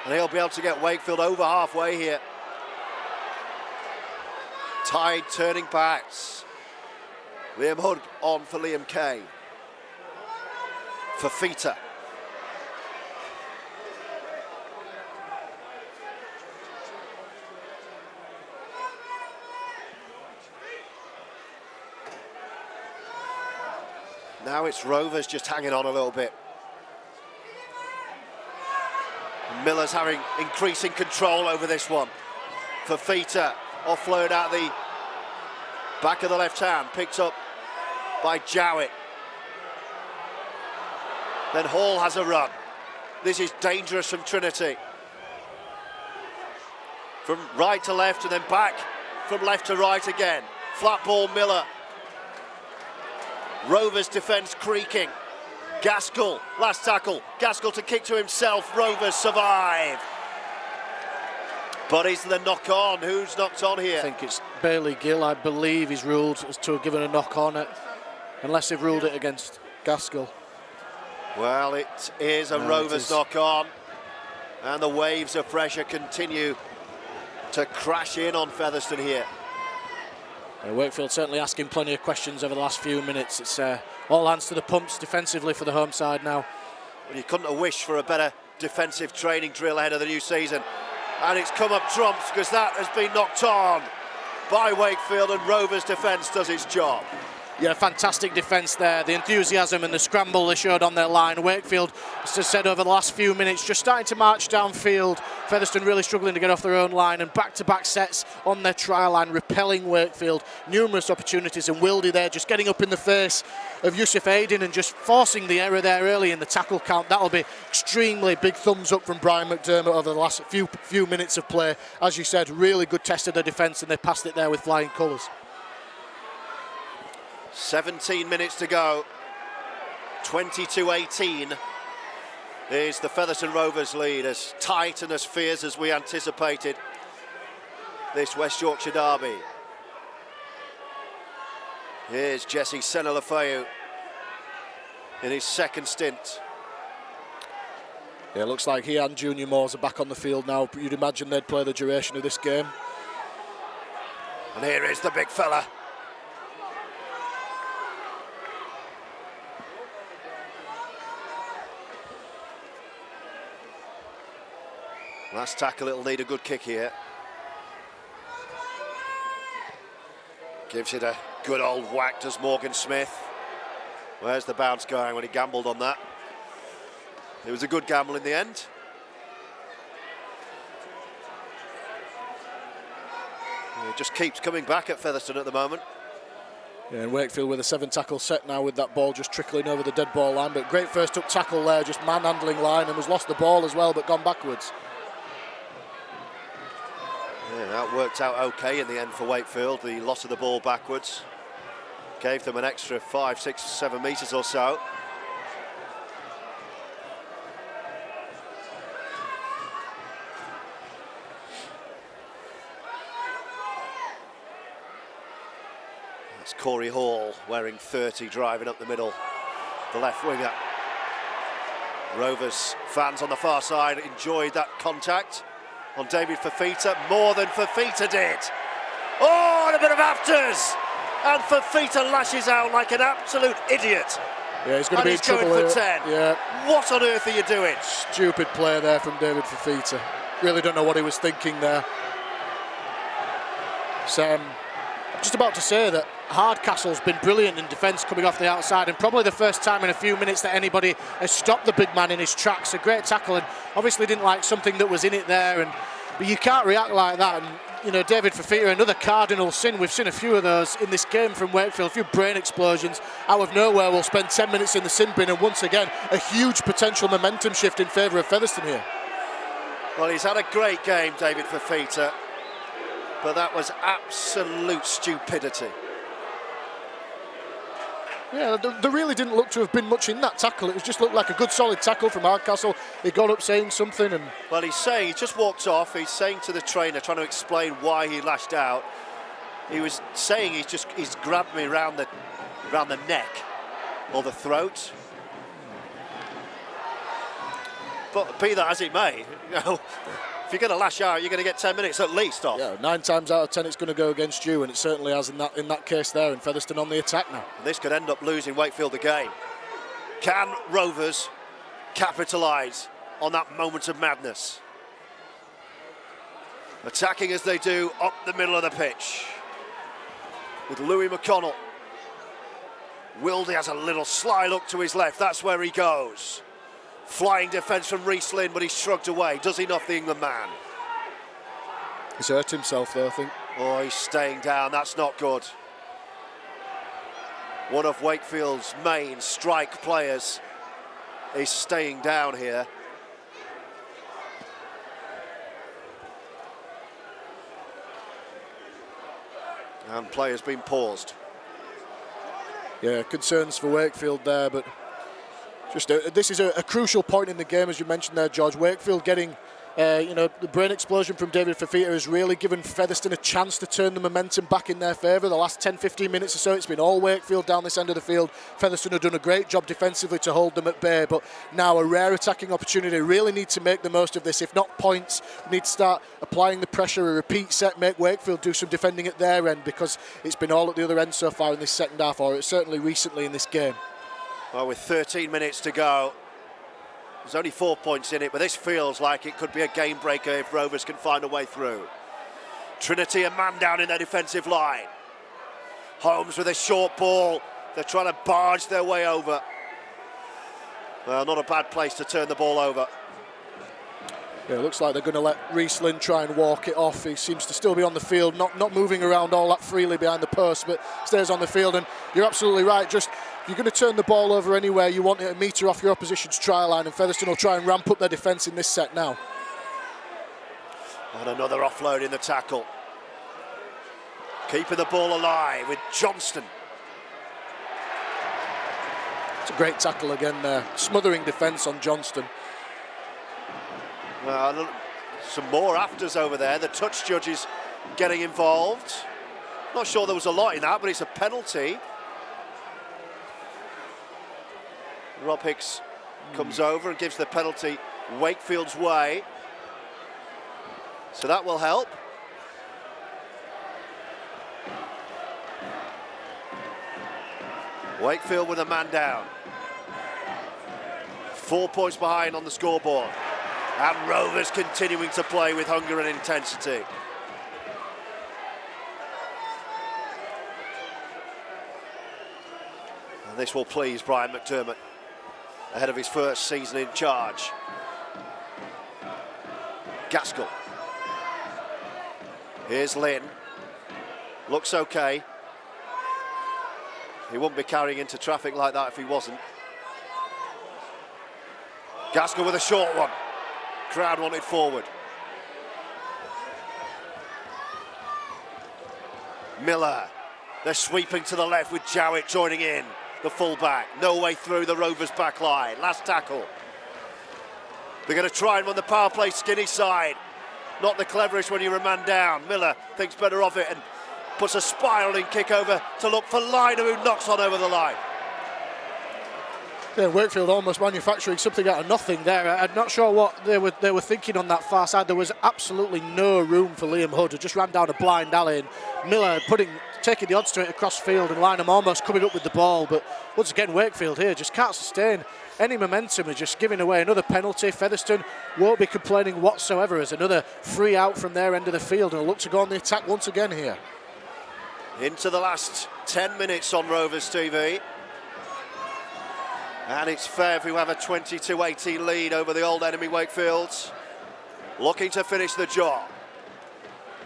And he'll be able to get Wakefield over halfway here. Tide turning backs. Liam Hood on for Liam Kay. Fafita. Now it's Rovers just hanging on a little bit. Miller's having increasing control over this one. Fafita offload out the back of the left hand, picked up by Jowett. Then Hall has a run. This is dangerous from Trinity. From right to left and then back from left to right again. Flat ball Miller. Rovers defence creaking. Gaskell, last tackle. Gaskell to kick to himself. Rovers survive. But is the knock on? Who's knocked on here? I think it's Bailey Gill, I believe, he's ruled as to have given a knock on it. unless they've ruled it against Gaskell. Well, it is a Rovers knock-on, and the waves of pressure continue to crash in on Featherstone here. Wakefield certainly asking plenty of questions over the last few minutes. It's all hands to the pumps defensively for the home side now. Well, you couldn't have wished for a better defensive training drill ahead of the new season. And it's come up trumps because that has been knocked on by Wakefield, and Rovers' defence does its job. Yeah, fantastic defence there. The enthusiasm and the scramble they showed on their line. Wakefield, as I said, over the last few minutes, just starting to march downfield. Featherstone really struggling to get off their own line, and back-to-back sets on their try line, repelling Wakefield. Numerous opportunities, and Wildy there just getting up in the face of Yusuf Aydin and just forcing the error there early in the tackle count. That'll be extremely big thumbs up from Brian McDermott over the last few minutes of play. As you said, really good test of their defence, and they passed it there with flying colours. 17 minutes to go. 22-18 is the Featherstone Rovers lead, as tight and as fierce as we anticipated this West Yorkshire derby. Here's Jesse Senelafeu in his second stint. Yeah, it looks like he and Junior Moores are back on the field now. You'd imagine they'd play the duration of this game. And here is the big fella. Last tackle, it'll need a good kick here. Gives it a good old whack, does Morgan Smith. Where's the bounce going when he gambled on that? It was a good gamble in the end. It just keeps coming back at Featherstone at the moment. Yeah, and Wakefield with a 7-tackle set now, with that ball just trickling over the dead ball line. But great first up tackle there, just manhandling line, and has lost the ball as well, but gone backwards. Yeah, that worked out okay in the end for Wakefield. The loss of the ball backwards gave them an extra 5, 6, 7 metres or so. That's Corey Hall wearing 30, driving up the middle, the left winger. Rovers fans on the far side enjoyed that contact on David Fafita, more than Fafita did. Oh, and a bit of afters! And Fafita lashes out like an absolute idiot. Yeah, he's going to be in trouble going here. For 10. Yeah. What on earth are you doing? Stupid play there from David Fafita. Really don't know what he was thinking there. So, just about to say that Hardcastle's been brilliant in defence coming off the outside, and probably the first time in a few minutes that anybody has stopped the big man in his tracks. A great tackle, and obviously didn't like something that was in it there, but you can't react like that. And you know, David Fafita, another cardinal sin. We've seen a few of those in this game from Wakefield, a few brain explosions out of nowhere. We'll spend 10 minutes in the sin bin, and once again a huge potential momentum shift in favour of Featherstone here. Well, he's had a great game, David Fafita, but that was absolute stupidity. Yeah, there really didn't look to have been much in that tackle. It just looked like a good solid tackle from Hardcastle. He got up saying something, and well, he's saying, he just walked off. He's saying to the trainer, trying to explain why he lashed out. He was saying he's grabbed me round the neck or the throat. But be that as it may, you know, if you're going to lash out, you're going to get 10 minutes at least off. Yeah, 9 times out of 10 it's going to go against you, and it certainly has in that case there. And Featherstone on the attack now. This could end up losing Wakefield the game. Can Rovers capitalise on that moment of madness? Attacking as they do up the middle of the pitch with Louis McConnell. Wildy has a little sly look to his left. That's where he goes. Flying defence from Reece Lynn, but he's shrugged away. Does enough, the England man. He's hurt himself there, I think. Oh, he's staying down. That's not good. One of Wakefield's main strike players is staying down here. And play has been paused. Yeah, concerns for Wakefield there, but just this is a crucial point in the game, as you mentioned there, George. Wakefield getting The brain explosion from David Fafita has really given Featherstone a chance to turn the momentum back in their favour. The last 10-15 minutes or so, it's been all Wakefield down this end of the field. Featherstone have done a great job defensively to hold them at bay, but now a rare attacking opportunity. Really need to make the most of this. If not points, we need to start applying the pressure, a repeat set, make Wakefield do some defending at their end, because it's been all at the other end so far in this second half, or certainly recently in this game. Well, with 13 minutes to go, there's only 4 points in it, but this feels like it could be a game breaker if Rovers can find a way through. Trinity a man down in their defensive line. Holmes with a short ball. They're trying to barge their way over. Well, not a bad place to turn the ball over. Yeah, it looks like they're going to let Reece Lynn try and walk it off. He seems to still be on the field, not moving around all that freely behind the post, but stays on the field. And you're absolutely right. Just if you're going to turn the ball over anywhere, you want it a metre off your opposition's try line, and Featherstone will try and ramp up their defence in this set now. And another offload in the tackle. Keeping the ball alive with Johnston. It's a great tackle again there. Smothering defence on Johnston. Some more afters over there. The touch judges getting involved. Not sure there was a lot in that, but it's a penalty. Rob Hicks comes over and gives the penalty Wakefield's way. So that will help. Wakefield with a man down. 4 points behind on the scoreboard. And Rovers continuing to play with hunger and intensity. And this will please Brian McDermott ahead of his first season in charge. Gaskell. Here's Lynn. Looks okay. He wouldn't be carrying into traffic like that if he wasn't. Gaskell with a short one. Crowd wanted forward. Miller. They're sweeping to the left with Jowett joining in. The fullback. No way through the Rovers back line. Last tackle. They're going to try and run the power play skinny side. Not the cleverest when you're a man down. Miller thinks better of it and puts a spiralling kick over to look for Liner, who knocks on over the line. Yeah, Wakefield almost manufacturing something out of nothing there. I'm not sure what they were thinking on that far side. There was absolutely no room for Liam Hood. It just ran down a blind alley, and Miller taking the odds to it across field, and Lynham almost coming up with the ball. But once again, Wakefield here just can't sustain any momentum, and just giving away another penalty. Featherstone won't be complaining whatsoever as another free out from their end of the field, and look to go on the attack once again here. Into the last 10 minutes on Rovers TV. And it's fair if we have a 22-18 lead over the old enemy Wakefield. Looking to finish the job.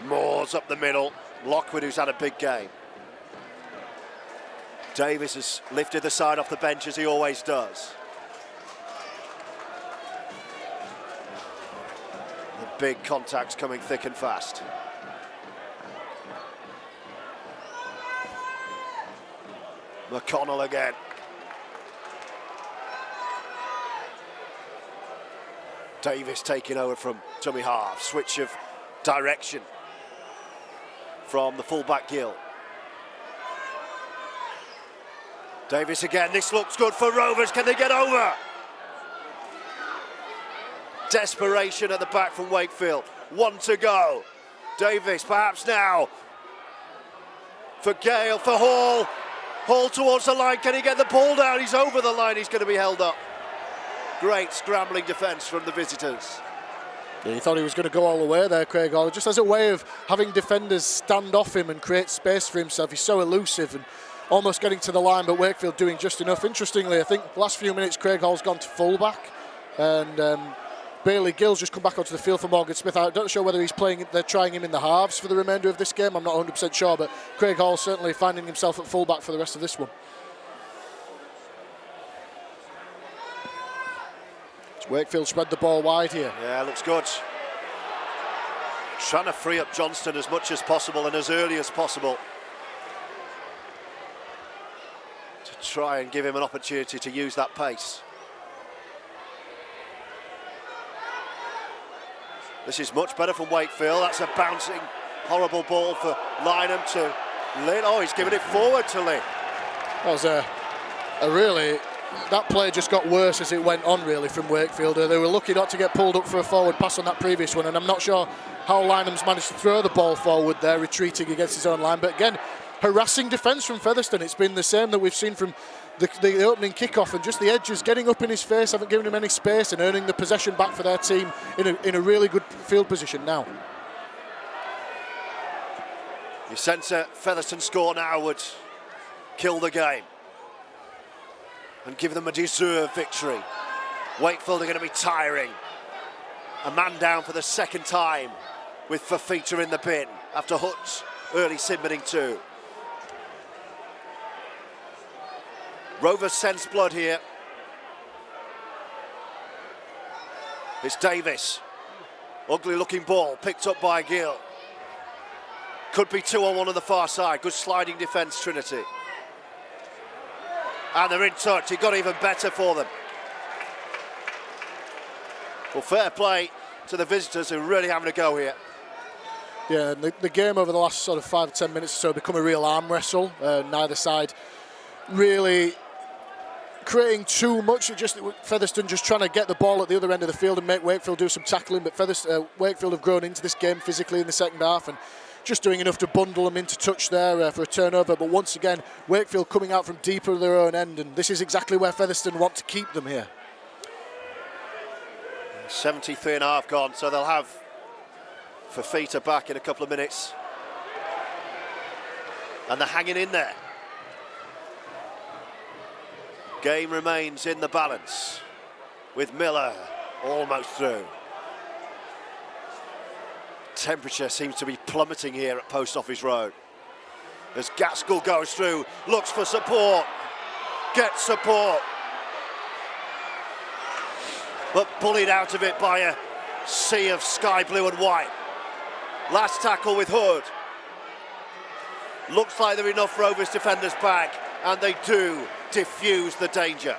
Moores up the middle. Lockwood, who's had a big game. Davis has lifted the side off the bench as he always does. The big contacts coming thick and fast. McConnell again. Davis taking over from dummy half. Switch of direction from the fullback Gill. Davis again. This looks good for Rovers. Can they get over? Desperation at the back from Wakefield. 1 to go. Davis perhaps now for Gale, for Hall. Hall towards the line. Can he get the ball down? He's over the line. He's going to be held up. Great scrambling defence from the visitors. Yeah, he thought he was going to go all the way there, Craig Hall. Just as a way of having defenders stand off him and create space for himself. He's so elusive and almost getting to the line, but Wakefield doing just enough. Interestingly, I think the last few minutes Craig Hall's gone to full-back, and Bailey Gill's just come back onto the field for Morgan Smith. I'm not sure whether they're trying him in the halves for the remainder of this game. I'm not 100% sure, but Craig Hall certainly finding himself at full-back for the rest of this one. Wakefield spread the ball wide here. Yeah, looks good. Trying to free up Johnston as much as possible and as early as possible to try and give him an opportunity to use that pace. This is much better from Wakefield. That's a bouncing, horrible ball for Lynham to Lynn. Oh, he's giving it forward to Lynn. That was a really... That play just got worse as it went on, really, from Wakefield. They were lucky not to get pulled up for a forward pass on that previous one, and I'm not sure how Lynham's managed to throw the ball forward there, retreating against his own line. But again, harassing defence from Featherstone. It's been the same that we've seen from the opening kick-off, and just the edges getting up in his face, haven't given him any space, and earning the possession back for their team in a really good field position now. You sense a Featherstone score now would kill the game and give them a deserved victory. Wakefield are going to be tiring. A man down for the second time with Fafita in the bin after Hutt's early submitting too. Rovers sense blood here. It's Davis. Ugly looking ball picked up by Gill. Could be 2-on-1 on the far side. Good sliding defence, Trinity. And they're in touch. It got even better for them. Well, fair play to the visitors who are really having a go here. Yeah, and the game over the last sort of 5 or 10 minutes or so become a real arm wrestle. Neither side really creating too much. Just Featherstone just trying to get the ball at the other end of the field and make Wakefield do some tackling. But Wakefield have grown into this game physically in the second half and just doing enough to bundle them into touch there for a turnover. But once again, Wakefield coming out from deeper their own end, and this is exactly where Featherstone want to keep them here. 73.5 gone, so they'll have Fafita back in a couple of minutes. And they're hanging in there. Game remains in the balance with Miller almost through. Temperature seems to be plummeting here at Post Office Road. As Gaskell goes through, looks for support, gets support. But bullied out of it by a sea of sky blue and white. Last tackle with Hood. Looks like there are enough Rovers defenders back, and they do diffuse the danger.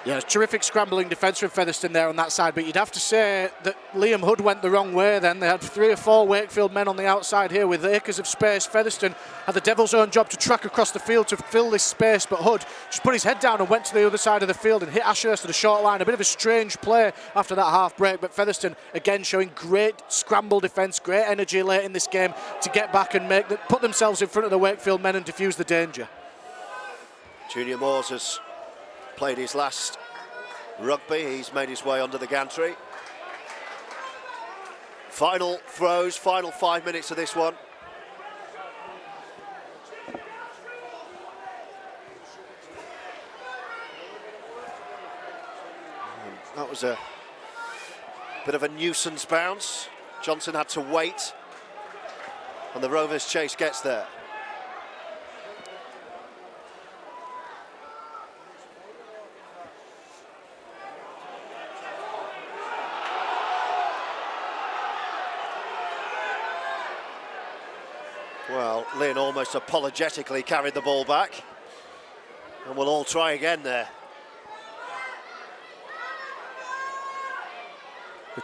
Yeah, terrific scrambling defence from Featherstone there on that side, but you'd have to say that Liam Hood went the wrong way then. They had 3 or 4 Wakefield men on the outside here with acres of space. Featherstone had the devil's own job to track across the field to fill this space, but Hood just put his head down and went to the other side of the field and hit Ashurst at the short line. A bit of a strange play after that half break, but Featherstone again showing great scramble defence, great energy late in this game to get back and put themselves in front of the Wakefield men and diffuse the danger. Junior Moores has played his last rugby. He's made his way under the gantry. Final throws, final 5 minutes of this one. That was a bit of a nuisance bounce. Johnson had to wait, and the Rovers chase gets there. Well, Lynn almost apologetically carried the ball back. And we'll all try again there.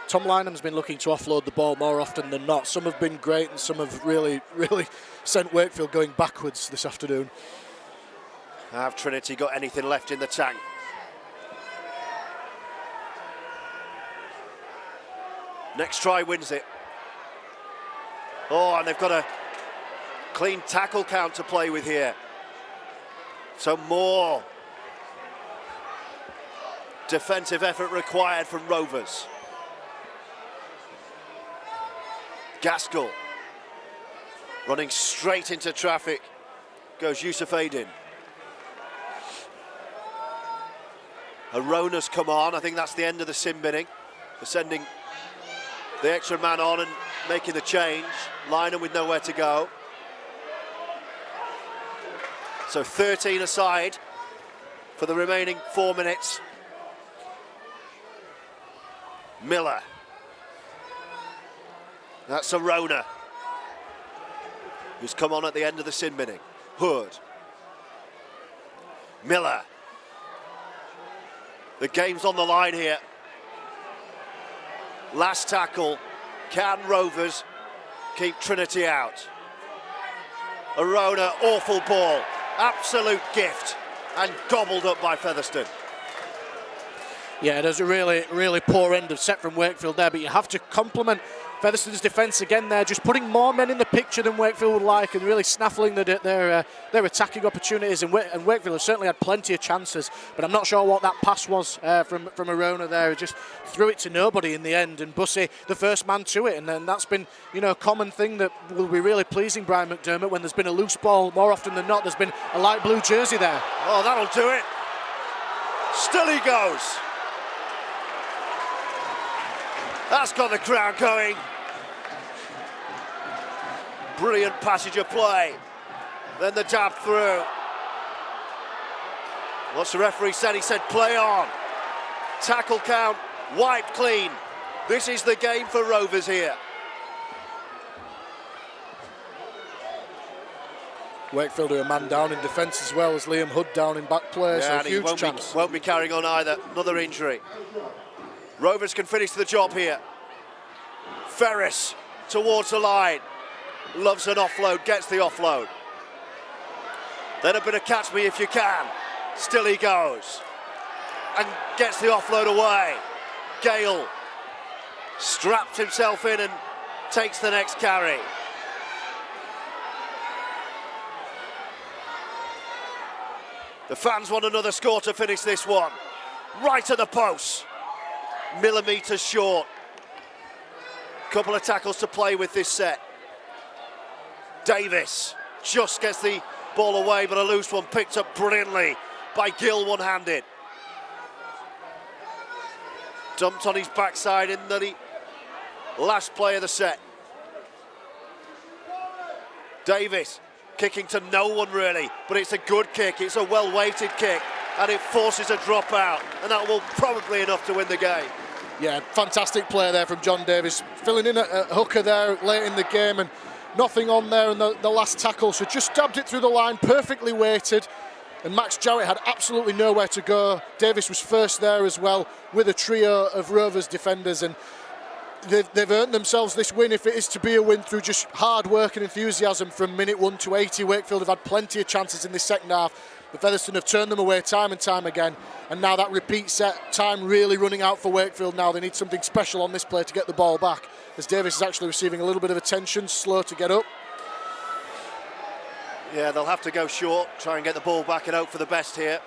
Tom Lynham's been looking to offload the ball more often than not. Some have been great and some have really sent Wakefield going backwards this afternoon. Have Trinity got anything left in the tank? Next try wins it. Oh, and they've got a clean tackle count to play with here. So more defensive effort required from Rovers. Gaskell running straight into traffic goes Yusuf Aydin. Arona's come on. I think that's the end of the sim binning. They're sending the extra man on and making the change. Lynham with nowhere to go. So 13 aside for the remaining 4 minutes. Miller. That's Arona, who's come on at the end of the sin binning. Hood. Miller. The game's on the line here. Last tackle. Can Rovers keep Trinity out? Arona, awful ball. Absolute gift. And gobbled up by Featherstone. Yeah, there's a really poor end of set from Wakefield there, but you have to compliment Featherstone's defence again there, just putting more men in the picture than Wakefield would like and really snaffling their attacking opportunities. And Wakefield have certainly had plenty of chances, but I'm not sure what that pass was from Arona there. He just threw it to nobody in the end, and Bussey, the first man to it. And then that's been, a common thing that will be really pleasing Brian McDermott when there's been a loose ball. More often than not, there's been a light blue jersey there. Oh, that'll do it. Still he goes. That's got the crowd going. Brilliant passage of play. Then the dab through. What's the referee said? He said play on. Tackle count, wiped clean. This is the game for Rovers here. Wakefield are a man down in defence as well as Liam Hood down in back play, Yeah, so huge chance. Won't be carrying on either. Another injury. Rovers can finish the job here. Ferris towards the line. Loves an offload, gets the offload. Then a bit of catch me if you can. Still he goes. And gets the offload away. Gale straps himself in and takes the next carry. The fans want another score to finish this one. Right at the post. Millimetres short. Couple of tackles to play with this set. Davis just gets the ball away, but a loose one picked up brilliantly by Gill one-handed. Dumped on his backside in the last play of the set. Davis kicking to no one really, but it's a good kick, it's a well-weighted kick, and it forces a drop out, and that will probably enough to win the game. Yeah, fantastic play there from John Davis, filling in a hooker there late in the game, and nothing on there in the last tackle, so just dabbed it through the line, perfectly weighted, and Max Jarrett had absolutely nowhere to go. Davis was first there as well, with a trio of Rovers defenders, and they've earned themselves this win, if it is to be a win, through just hard work and enthusiasm from minute 1 to 80. Wakefield have had plenty of chances in this second half, but Featherstone have turned them away time and time again, and now that repeat set, time really running out for Wakefield now. They need something special on this play to get the ball back, as Davis is actually receiving a little bit of attention, slow to get up. Yeah, they'll have to go short, try and get the ball back and hope for the best here.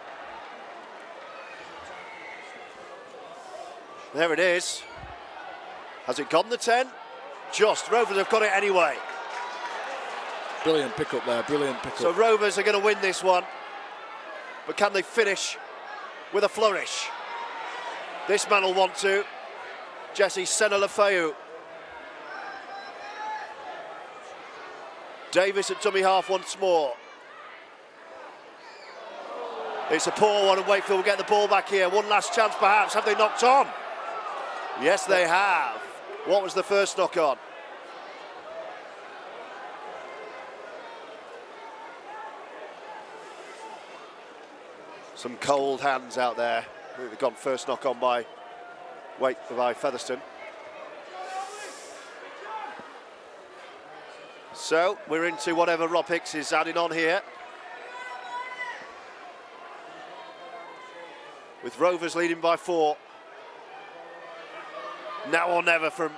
There it is. Has it gone the 10? Just. Rovers have got it anyway. Brilliant pick-up there, brilliant pick-up. So Rovers are going to win this one, but can they finish with a flourish? This man will want to. Jesse Senna-Lefeu. Davis at dummy half once more. It's a poor one, and Wakefield will get the ball back here. One last chance perhaps. Have they knocked on? Yes, they have. What was the first knock on? Some cold hands out there. I think they've gone first knock on by Featherstone. So we're into whatever Rob Hicks is adding on here. With Rovers leading by 4. Now or never from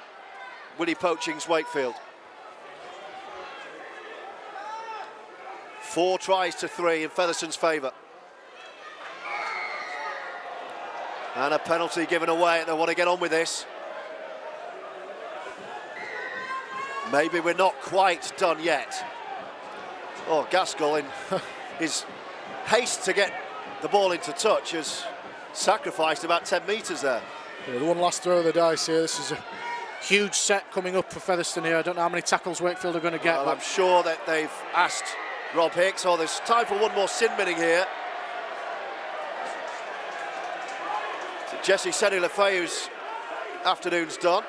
Willie Poaching's Wakefield. 4 tries to 3 in Featherstone's favour. And a penalty given away. They want to get on with this. Maybe we're not quite done yet. Oh, Gaskell in his haste to get the ball into touch has sacrificed about 10 metres there. Yeah, the one last throw of the dice here. This is a huge set coming up for Featherstone here. I don't know how many tackles Wakefield are going to get. Well, I'm sure that they've asked Rob Hicks, oh, there's time for one more sin binning here. So Jesse Senna-Lefeu's afternoon's done.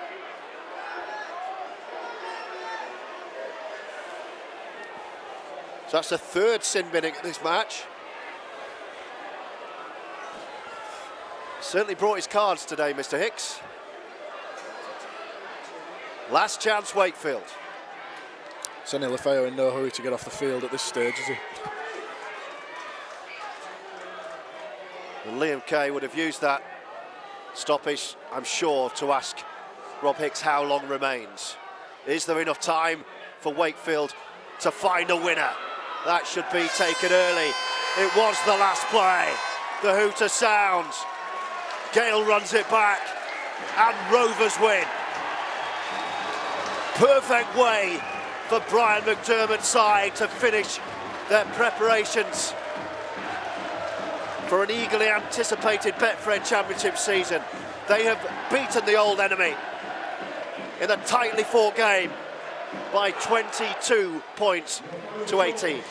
So that's the 3rd sin binning at this match. Certainly brought his cards today, Mr. Hicks. Last chance, Wakefield. Sonny Lefeo in no hurry to get off the field at this stage, is he? And Liam Kay would have used that stoppage, I'm sure, to ask Rob Hicks how long remains. Is there enough time for Wakefield to find a winner? That should be taken early. It was the last play. The hooter sounds. Gale runs it back, and Rovers win. Perfect way for Brian McDermott's side to finish their preparations for an eagerly anticipated Betfred Championship season. They have beaten the old enemy in a tightly fought game by 22 points to 18.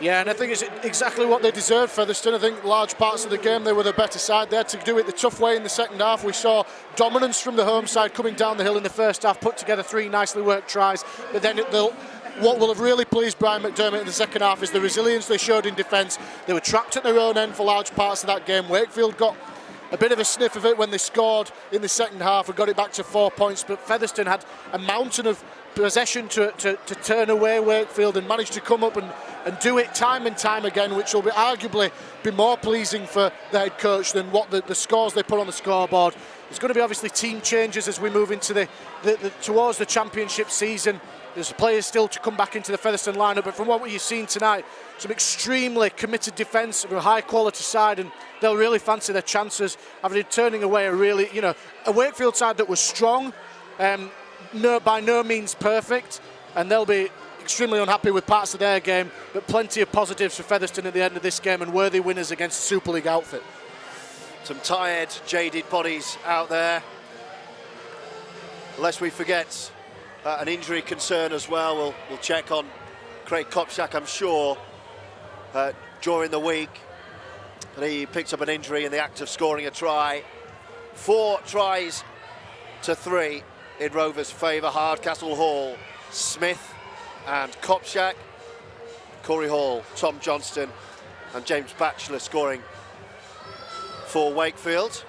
Yeah, and I think it's exactly what they deserved, Featherstone. I think large parts of the game they were the better side there to do it the tough way in the second half. We saw dominance from the home side coming down the hill in the first half, put together 3 nicely worked tries, but then what will have really pleased Brian McDermott in the second half is the resilience they showed in defence. They were trapped at their own end for large parts of that game. Wakefield got a bit of a sniff of it when they scored in the second half and got it back to 4 points, but Featherstone had a mountain of possession to turn away Wakefield and managed to come up and do it time and time again, which will arguably be more pleasing for the head coach than what the scores they put on the scoreboard. There's going to be obviously team changes as we move into towards the championship season. There's players still to come back into the Featherstone lineup, but from what you've seen tonight, some extremely committed defence of a high quality side, and they'll really fancy their chances after turning away a Wakefield side that was strong, by no means perfect, and they'll be extremely unhappy with parts of their game, but plenty of positives for Featherstone at the end of this game and worthy winners against a Super League outfit. Some tired, jaded bodies out there. Lest we forget an injury concern as well. We'll check on Craig Kopczak, I'm sure, during the week. And he picked up an injury in the act of scoring a try. 4 tries to 3 in Rovers' favour. Hardcastle, Hall, Smith and Kopczak. Corey Hall, Tom Johnston and James Batchelor scoring for Wakefield.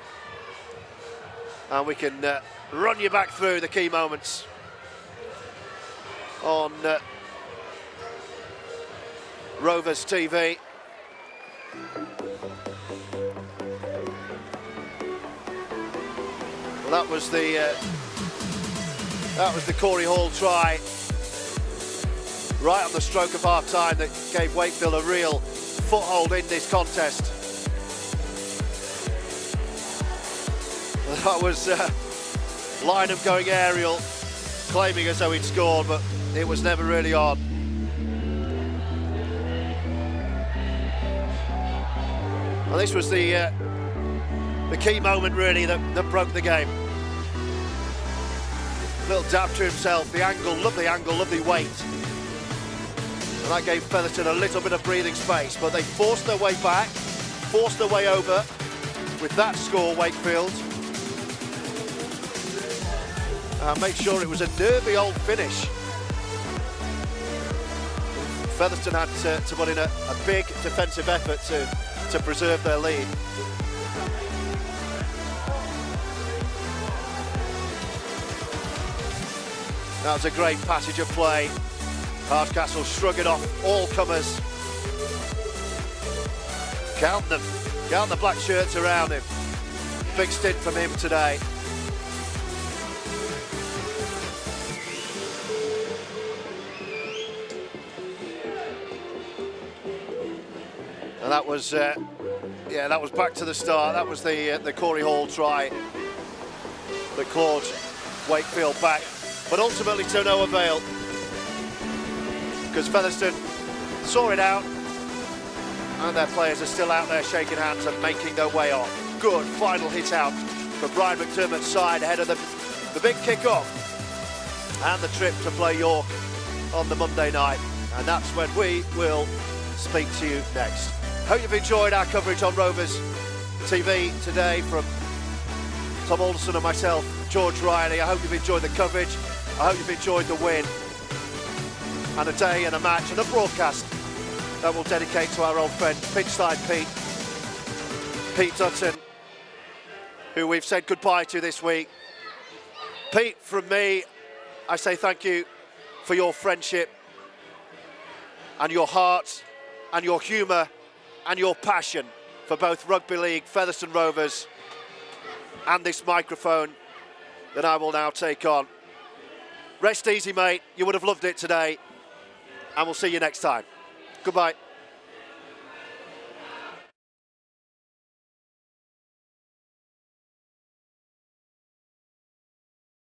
And we can run you back through the key moments on Rovers TV. Well, that was the Corey Hall try right on the stroke of half time that gave Wakefield a real foothold in this contest. That was Lynham going aerial, claiming as though he'd scored, but it was never really on. Well, this was the key moment really that broke the game. Little dab to himself, the angle, lovely weight. And that gave Featherstone a little bit of breathing space, but they forced their way back, forced their way over with that score, Wakefield. Make sure it was a nervy old finish. Featherstone had to put in a big defensive effort to preserve their lead. That was a great passage of play. Hardcastle shrugging off all comers. Count them. Count the black shirts around him. Big stint from him today. And that was, that was back to the start. That was the Corey Hall try that clawed Wakefield back, but ultimately to no avail, because Featherstone saw it out, and their players are still out there shaking hands and making their way on. Good final hit out for Brian McDermott's side ahead of the big kick-off and the trip to play York on the Monday night, and that's when we will speak to you next. Hope you've enjoyed our coverage on Rovers TV today from Tom Alderson and myself, George Riley. I hope you've enjoyed the coverage. I hope you've enjoyed the win and a day and a match and a broadcast that we'll dedicate to our old friend Pitchside Pete Dutton, who we've said goodbye to this week. Pete, from me, I say thank you for your friendship and your heart and your humour and your passion for both Rugby League, Featherstone Rovers and this microphone that I will now take on. Rest easy, mate. You would have loved it today. And we'll see you next time. Goodbye.